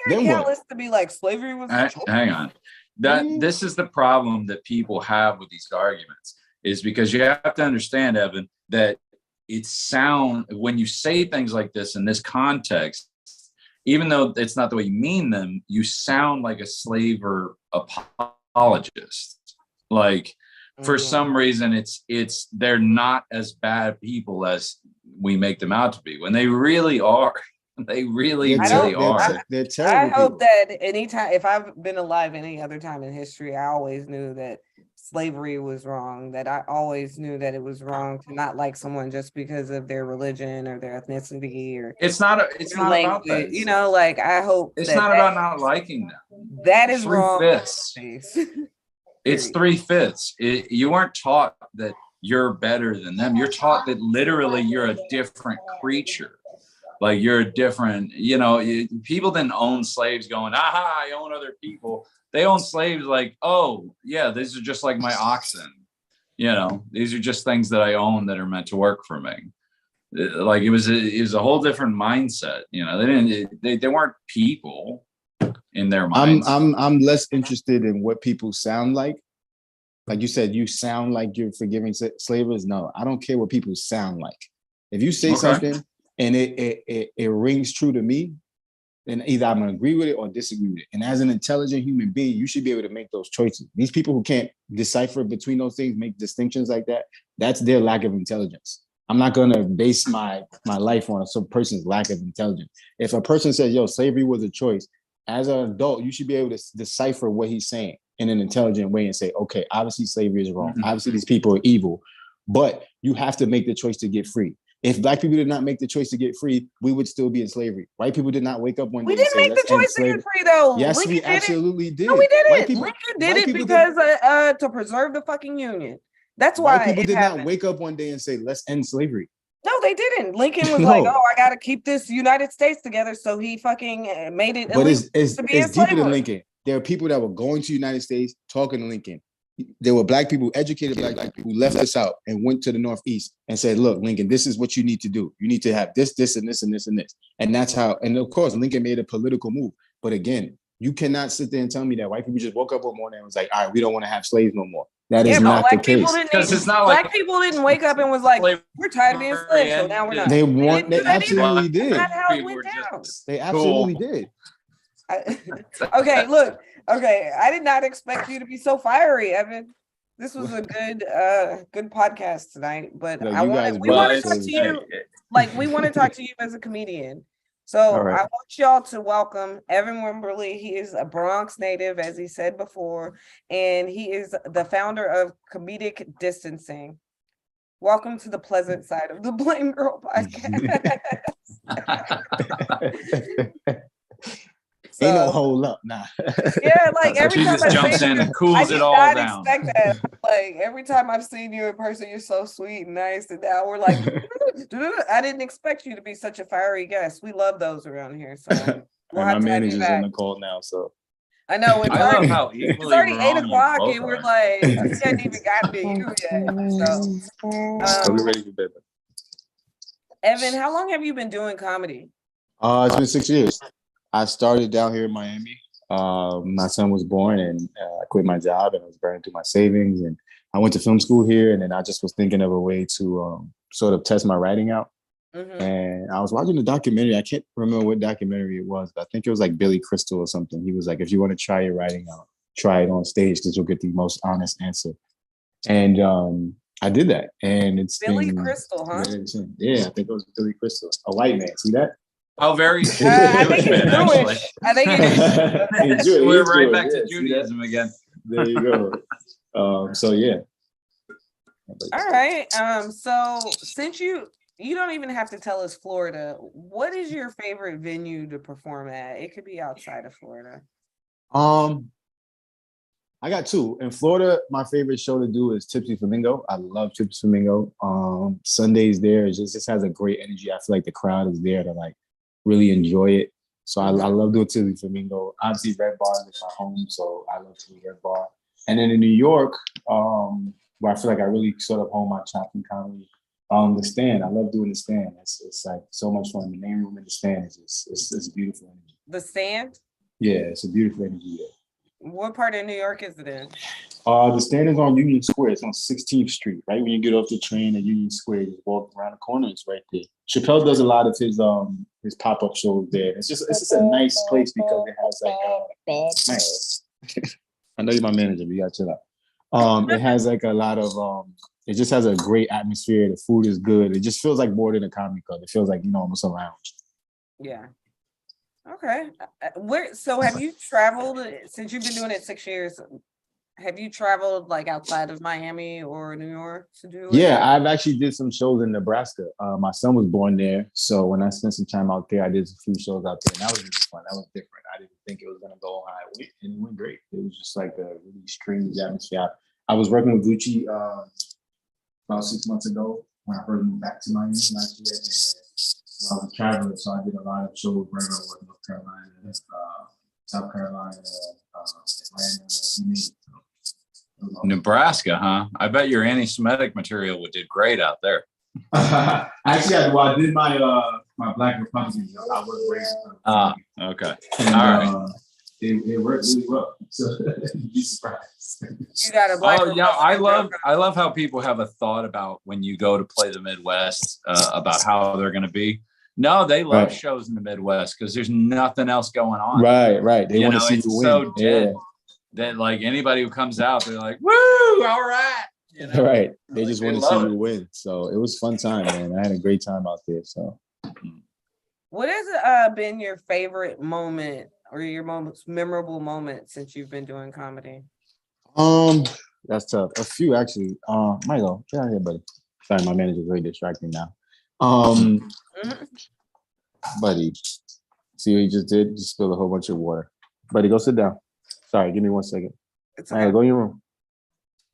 then what? To be like slavery was. Hang on. This is the problem that people have with these arguments, is because you have to understand, Evan, that when you say things like this in this context, even though it's not the way you mean them, you sound like a slaver apologist. Like for some reason, they're not as bad people as we make them out to be, when they really are. They really are. They're terrible. I hope that anytime, if I've been alive any other time in history, I always knew that slavery was wrong, that I always knew that it was wrong to not like someone just because of their religion or their ethnicity, or it's not about that. You know, like I hope it's not about not liking them. That is wrong. It's 3/5. You weren't taught that you're better than them. You're taught that literally you're a different creature. Like you're a different, people didn't own slaves going, aha, I own other people. They own slaves like, oh, yeah, these are just like my oxen. These are just things that I own that are meant to work for me. Like it was a whole different mindset. They weren't people in their minds. I'm less interested in what people sound like. Like you said, you sound like you're forgiving slavers. No, I don't care what people sound like. If you say something and it rings true to me, then either I'm gonna agree with it or disagree with it. And as an intelligent human being, you should be able to make those choices. These people who can't decipher between those things, make distinctions like that, that's their lack of intelligence. I'm not gonna base my life on some person's lack of intelligence. If a person says, yo, slavery was a choice, as an adult, you should be able to decipher what he's saying in an intelligent way and say, okay, obviously slavery is wrong. Obviously these people are evil, but you have to make the choice to get free. If black people did not make the choice to get free, we would still be in slavery. White people did not wake up one day. We didn't make the choice to get free, though. Yes, Lincoln we absolutely did. No, we didn't. People, Lincoln did it because to preserve the fucking Union. That's why white people did not wake up one day and say, "Let's end slavery." No, they didn't. Lincoln was like, "Oh, I got to keep this United States together," so he fucking made it. But it's deeper than Lincoln. There are people that were going to the United States talking to Lincoln. There were black people, educated black people, who left us out and went to the Northeast and said, "Look, Lincoln, this is what you need to do. You need to have this, this, and this, and this, and this." And that's how. And of course, Lincoln made a political move. But again, you cannot sit there and tell me that white people just woke up one morning and was like, "All right, we don't want to have slaves no more." That is not the case. Because it's not black people didn't wake up and was like, "We're tired of being slaves, so now we're not." They absolutely did. That's how it went down. They absolutely did. Okay, look. Okay, I did not expect you to be so fiery, Evan. This was a good podcast tonight, but we want to talk to you like we want to talk to you as a comedian. So I want y'all to welcome Evan Wimberley. He is a Bronx native, as he said before, and he is the founder of Comedic Distancing. Welcome to the pleasant side of the Blame Girl podcast. Ain't no hold up, nah. Yeah, like every she time just jumps in and cools it all down. Expect that. Like every time I've seen you in person, you're so sweet and nice, and now we're like, I didn't expect you to be such a fiery guest. We love those around here. So my manager's on the call now, so I know it's already 8 o'clock, and we're like, we hadn't even gotten to you yet. So we're ready for bed. Evan, how long have you been doing comedy? It's been 6 years. I started down here in Miami. My son was born, and I quit my job, and I was burning through my savings. And I went to film school here, and then I just was thinking of a way to sort of test my writing out. Mm-hmm. And I was watching a documentary. I can't remember what documentary it was, but I think it was like Billy Crystal or something. He was like, if you want to try your writing out, try it on stage because you'll get the most honest answer. And I did that. And it's Billy Crystal, huh? Yeah, I think it was Billy Crystal, a white man. See that? Oh, very Jewish man, actually. I think it is. We're right back to Judaism again. There you go. So yeah. All right. So since you don't even have to tell us Florida, what is your favorite venue to perform at? It could be outside of Florida. I got two. In Florida, my favorite show to do is Tipsy Flamingo. I love Tipsy Flamingo. Sundays there, it just has a great energy. I feel like the crowd is there to like really enjoy it. So I love doing Tipsy Flamingo. Obviously, Red Bar is my home, so I love to do Red Bar. And then in New York, where I feel like I really sort of hone my chops in comedy, the Stand. I love doing the Stand. It's like so much fun. The main room in the Stand is just it's beautiful energy. The Stand? Yeah, it's a beautiful energy there. What part of New York is it in? The Stand is on Union Square. It's on 16th Street, right when you get off the train at Union Square. You walk around the corner. It's right there. Chappelle does a lot of his pop-up shows there. It's just a nice place because it has like I know you're my manager, but you gotta chill out. It has like a lot of it just has a great atmosphere. The food is good. It just feels like more than a comedy club. It feels like almost a lounge. Yeah. Okay. So have you traveled since you've been doing it 6 years? Have you traveled like outside of Miami or New York to do it? Yeah, I've actually did some shows in Nebraska. My son was born there. So when I spent some time out there, I did a few shows out there. And that was really fun. That was different. I didn't think it was going to go how it went. And it went great. It was just like a really strange atmosphere. I was working with Gucci about 6 months ago when I first moved back to Miami last year. And I was traveling, so I did a lot of shows right around North Carolina, South Carolina, Atlanta, Nebraska, huh? I bet your anti-Semitic material did great out there. Actually, I did my Black Republican job. I was raised. Okay. And, all right. It worked really well. So you'd be surprised. You got a Black Republican. I love how people have a thought about when you go to play the Midwest about how they're going to be. No, they love shows in the Midwest because there's nothing else going on. Right. They want to see you win. So dead that like anybody who comes out, they're like, "Woo! All right." Right. They just want to see you win. So it was a fun time, man. I had a great time out there. So, what has been your favorite moment or your most memorable moment since you've been doing comedy? That's tough. A few actually. Michael, get out here, buddy. Sorry, my manager's very distracting now. Mhm. Buddy, see what you just did? Just spilled a whole bunch of water. Buddy, go sit down. Sorry, give me 1 second. It's All okay. right, go in your room.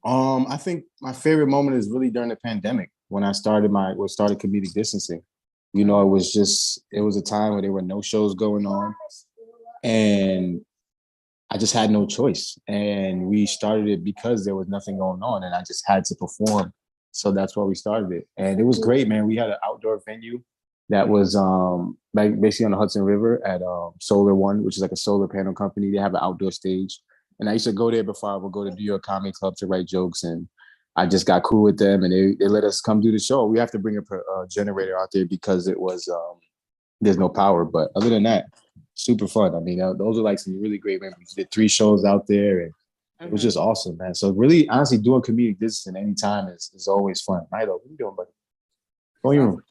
I think my favorite moment is really during the pandemic when I started comedic distancing. You know, it was a time where there were no shows going on, and I just had no choice. And we started it because there was nothing going on, and I just had to perform. So that's why we started it, and it was great, man. We had an outdoor venue that was basically on the Hudson River at Solar One, which is like a solar panel company. They have an outdoor stage, and I used to go there before I would go to New York Comedy Club to write jokes, and I just got cool with them, and they let us come do the show. We have to bring a generator out there because it was there's no power, but other than that, super fun. I mean, those are like some really great memories. We did 3 shows out there, and it was just awesome, man. So really, honestly, doing comedic distancing anytime is always fun. Milo, what are you doing, buddy? Go in your room.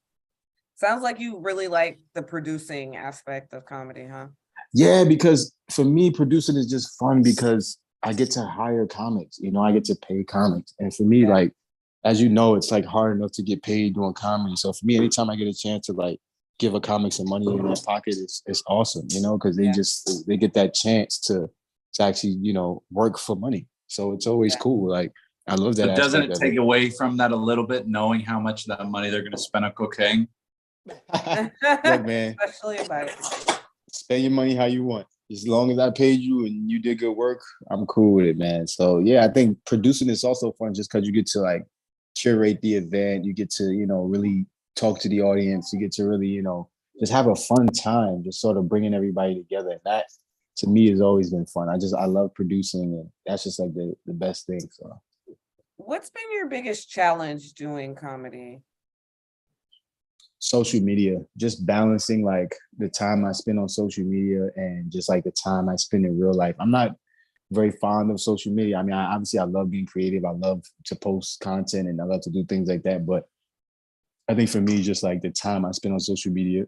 Sounds like you really like the producing aspect of comedy, huh? Yeah, because for me, producing is just fun because I get to hire comics. You know, I get to pay comics, and for me, like, as you know, it's like hard enough to get paid doing comedy. So for me, anytime I get a chance to like give a comic some money in their pocket, it's awesome. You know, because they get that chance to actually work for money. So it's always cool. Like I love that. But doesn't it take away from that a little bit, knowing how much of that money they're going to spend on cocaine? Look, man, especially about spend your money how you want. As long as I paid you and you did good work, I'm cool with it, man. So yeah, I think producing is also fun just because you get to like curate the event. You get to, really talk to the audience. You get to really, just have a fun time, just sort of bringing everybody together. And that to me has always been fun. I love producing, and that's just like the best thing. So what's been your biggest challenge doing comedy? Social media, just balancing like the time I spend on social media and just like the time I spend in real life. I'm not very fond of social media. I mean, obviously I love being creative. I love to post content and I love to do things like that. But I think for me, just like the time I spend on social media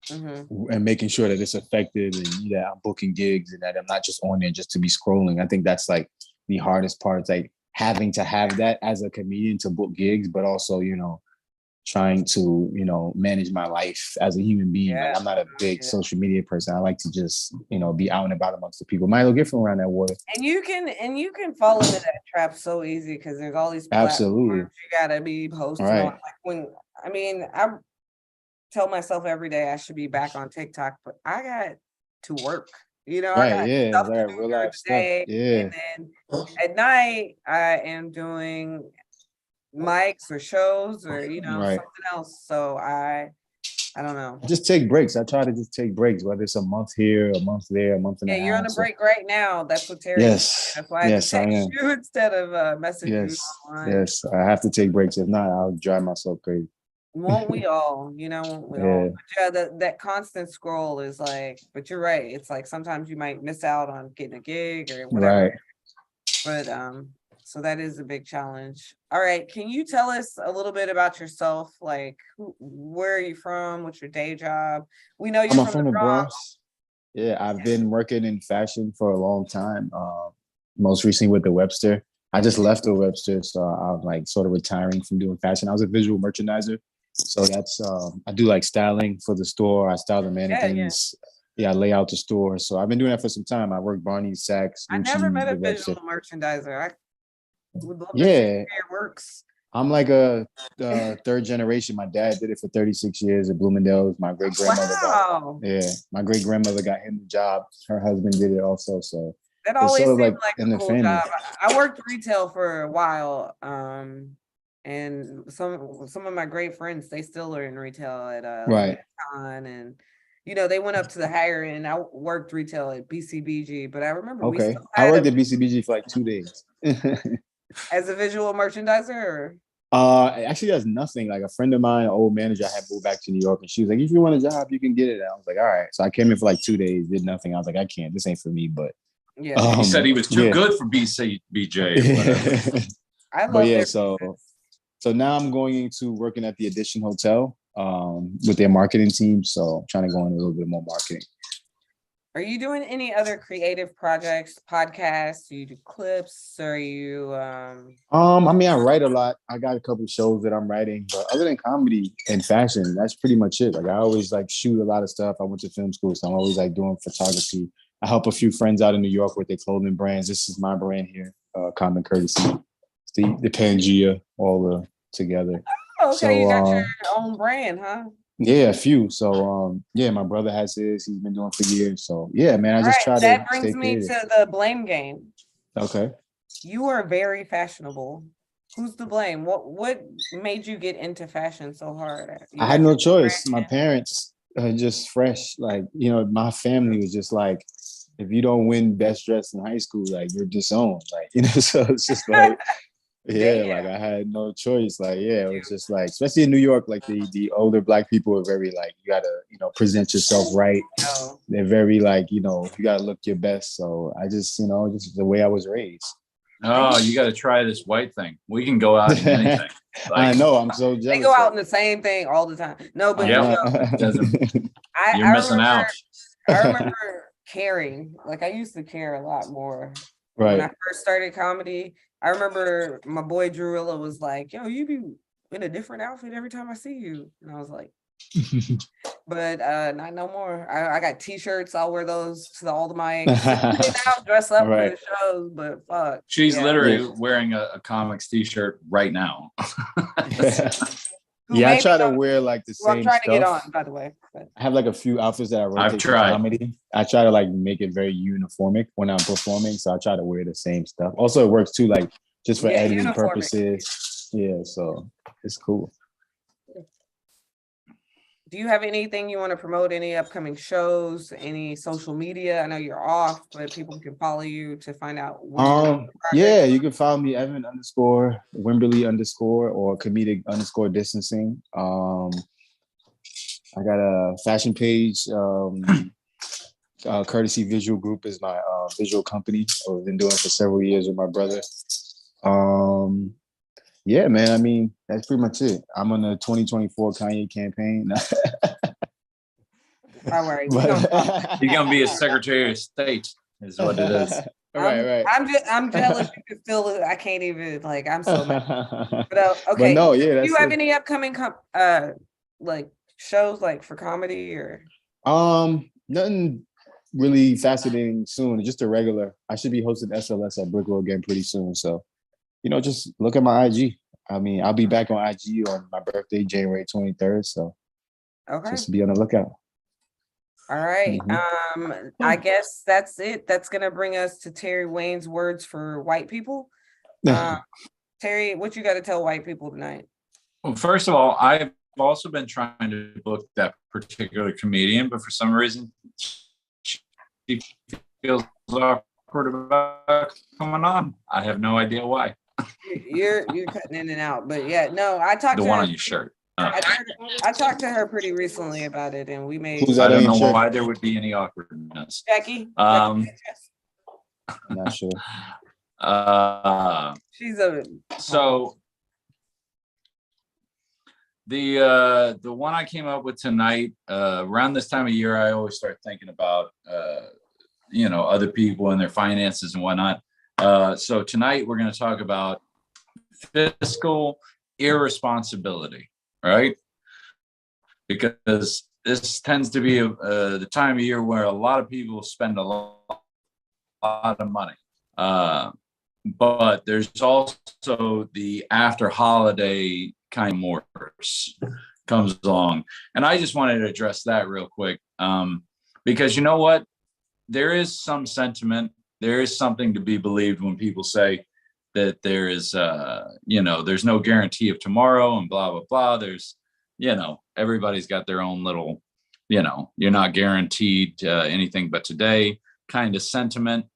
and making sure that it's effective and that I'm booking gigs and that I'm not just on there just to be scrolling. I think that's like the hardest part. It's like having to have that as a comedian to book gigs, but also, trying to, manage my life as a human being. Like I'm not a big social media person. I like to just, be out and about amongst the people. Milo, get from around that water. And you can fall into that trap so easy because there's all these platforms. Absolutely. You gotta be posting on. Like I tell myself every day I should be back on TikTok, but I got to work. I got stuff to do during the day. And then at night I am doing mics or shows or something else. So I don't know. Just take breaks. I try to just take breaks, whether it's a month here, a month there, a month and a half. Yeah, you're on a break right now. That's what Terry. Yes. That's why I had to text you instead of message you online. Yes, I have to take breaks. If not, I'll drive myself crazy. Won't we all? Won't we all? But yeah, that constant scroll is like. But you're right. It's like sometimes you might miss out on getting a gig or whatever. Right. But so that is a big challenge. All right. Can you tell us a little bit about yourself? Like, where are you from? What's your day job? We know you're from the Bronx. Yeah, I've been working in fashion for a long time. Most recently with the Webster. I just left the Webster, so I'm like sort of retiring from doing fashion. I was a visual merchandiser. So that's, I do like styling for the store. I style the mannequins. Yeah, I lay out the store. So I've been doing that for some time. I worked Barney's, Saks, Gucci, I never met a visual merchandiser. I would love to see how it works. I'm like a third generation. My dad did it for 36 years at Bloomingdale's. My great grandmother my great grandmother got him the job. Her husband did it also. So that always seemed like a cool job. I worked retail for a while. And some of my great friends, they still are in retail at Con, and they went up to the higher end. I worked retail at BCBG, but I remember I worked at BCBG for like 2 days. As a visual merchandiser, or? Actually, that's nothing. Like a friend of mine, an old manager, I had moved back to New York, and she was like, "If you want a job, you can get it." I was like, "All right." So I came in for like 2 days, did nothing. I was like, "I can't. This ain't for me." But he said he was too good for BCBJ. I love it. So now I'm going into working at the Edition Hotel with their marketing team. So I'm trying to go into a little bit more marketing. Are you doing any other creative projects, podcasts? Do you do clips? Or are you I mean, I write a lot. I got a couple shows that I'm writing, but other than comedy and fashion, that's pretty much it. Like I always like shoot a lot of stuff. I went to film school, so I'm always like doing photography. I help a few friends out in New York with their clothing brands. This is my brand here, Common Courtesy. It's the Pangea, all together. Oh, okay, so, you got your own brand, huh? Yeah, a few. So yeah, my brother has his. He's been doing for years. So yeah, man, I just try to. That brings me to the blame game. Okay. You are very fashionable. Who's to blame? What made you get into fashion so hard? I had no choice. My parents are just fresh. Like, you know, my family was just like, if you don't win best dressed in high school, like you're disowned. Like, you know, so it's just like yeah, like I had no choice. Like, yeah, it was just like, especially in New York, like the older Black people are very like, you gotta, you know, present yourself right. They're very like, you know, you gotta look your best. So I just, you know, just the way I was raised. Oh, you got to try this white thing. We can go out in anything. Like, I know. I'm so jealous. They go out in the same thing all the time. No, but you're missing out. I remember caring. Like I used to care a lot more. Right. When I first started comedy, I remember my boy Drewilla was like, "Yo, you be in a different outfit every time I see you," and I was like, "But not no more." I got T-shirts. I'll wear those to all the mics. Now dress up for the shows, but fuck. She's literally wearing a comics T-shirt right now. I try to wear like the same. I'm trying stuff. To get on, by the way. But. I have like a few outfits that I rotate for comedy. I try to like make it very uniformic when I'm performing, so I try to wear the same stuff. Also, it works too, like just for editing purposes. Yeah, so it's cool. Do you have anything you want to promote? Any upcoming shows? Any social media? I know you're off, but people can follow you to find out. Yeah, you can follow me Evan _Wimberley_ or comedic_distancing. I got a fashion page. Courtesy Visual Group is my visual company. I've been doing it for several years with my brother. Yeah, man. I mean, that's pretty much it. I'm on the 2024 Kanye campaign. All right. You're gonna be a Secretary of State, is what it is. Right. I'm jealous. You can still. I can't even like. I'm so mad. But But okay. no, yeah. Do you have any upcoming like shows like for comedy or? Nothing really fascinating soon. Just a regular. I should be hosting SLS at Brickell again pretty soon. So. You know, just look at my IG. I mean, I'll be back on IG on my birthday, January 23rd. So just be on the lookout. All right. Mm-hmm. I guess that's it. That's going to bring us to Terry Wayne's words for white people. Terry, what you got to tell white people tonight? Well, first of all, I've also been trying to book that particular comedian, but for some reason, she feels awkward about coming on. I have no idea why. You're cutting in and out, but yeah, no, I talked the to one her. On your shirt. I talked to her pretty recently about it, and we made. I don't know why there would be any awkwardness. Jackie. I'm not sure. She's a. So the one I came up with tonight, around this time of year, I always start thinking about you know, other people and their finances and whatnot. So tonight we're going to talk about fiscal irresponsibility, right? Because this tends to be the time of year where a lot of people spend a lot of money. But there's also the after holiday kind of mortars comes along. And I just wanted to address that real quick. Because you know what? There is some sentiment. There is something to be believed when people say that there is, you know, there's no guarantee of tomorrow and blah, blah, blah. There's, you know, everybody's got their own little, you know, you're not guaranteed anything but today kind of sentiment.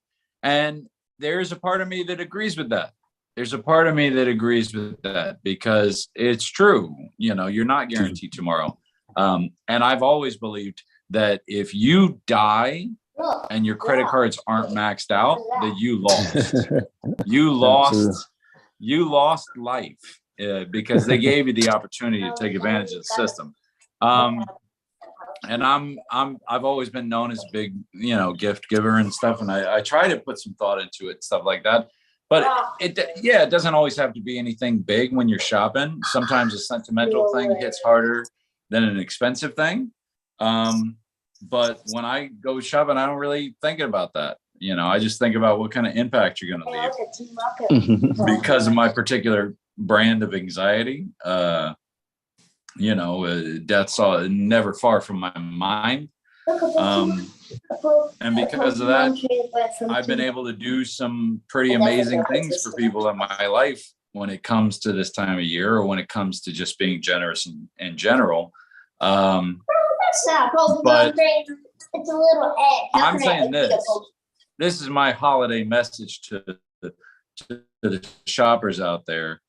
And there's a part of me that agrees with that. There's a part of me that agrees with that because it's true. You know, you're not guaranteed tomorrow. And I've always believed that if you die and your credit cards aren't maxed out, that you lost. You lost life because they gave you the opportunity to take advantage of the system. And I've always been known as a big, gift giver and stuff. And I try to put some thought into it, stuff like that. But it doesn't always have to be anything big when you're shopping. Sometimes a sentimental thing hits harder than an expensive thing. But when I go shopping, I don't really think about that. I just think about what kind of impact you're going to leave because of my particular brand of anxiety. Death's never far from my mind. And because of that, I've been able to do some pretty amazing things for people in my life when it comes to this time of year, or when it comes to just being generous in general. But I'm saying this is my holiday message to the shoppers out there.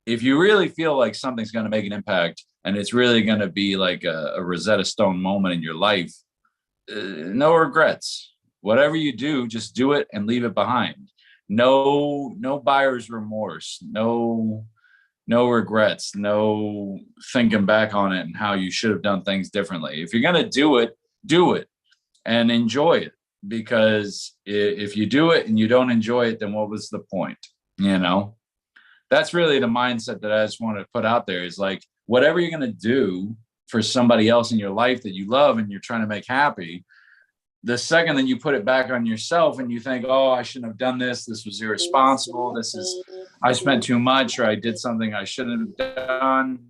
If you really feel like something's going to make an impact and it's really going to be like a Rosetta Stone moment in your life, no regrets. Whatever you do, just do it and leave it behind. No buyer's remorse, no regrets, no thinking back on it and how you should have done things differently. If you're going to do it and enjoy it, because if you do it and you don't enjoy it, then what was the point? That's really the mindset that I just want to put out there, is like, whatever you're going to do for somebody else in your life that you love and you're trying to make happy, the second that you put it back on yourself and you think, oh, I shouldn't have done this, this was irresponsible, I spent too much, or I did something I shouldn't have done,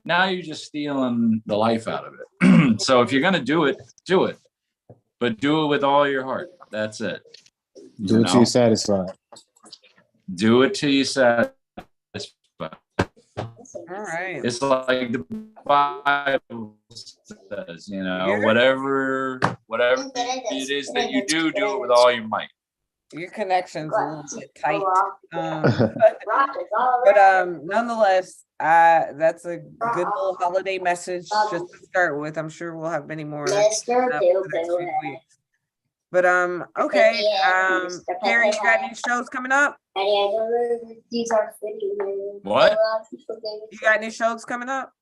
now you're just stealing the life out of it. So if you're going to do it, but do it with all your heart. That's it. Do it till you're satisfied. Do it till you're satisfied. All right. It's like the Bible says, whatever it is that you do it with all your might. Your connection's a little bit tight. But nonetheless, that's a good little holiday message just to start with. I'm sure we'll have many more for the next few weeks. But okay. Carrie, you got any shows coming up? What? You got any shows coming up?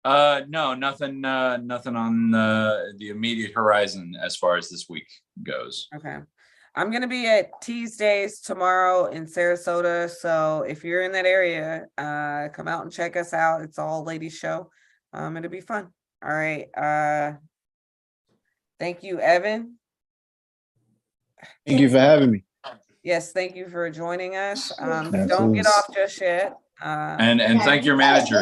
No, nothing on the immediate horizon as far as this week goes. Okay. I'm gonna be at Tease Days tomorrow in Sarasota. So if you're in that area, come out and check us out. It's all ladies show. It'll be fun. All right. Thank you, Evan. Thank you for having me. Yes, thank you for joining us. Don't get off just yet. And thank your manager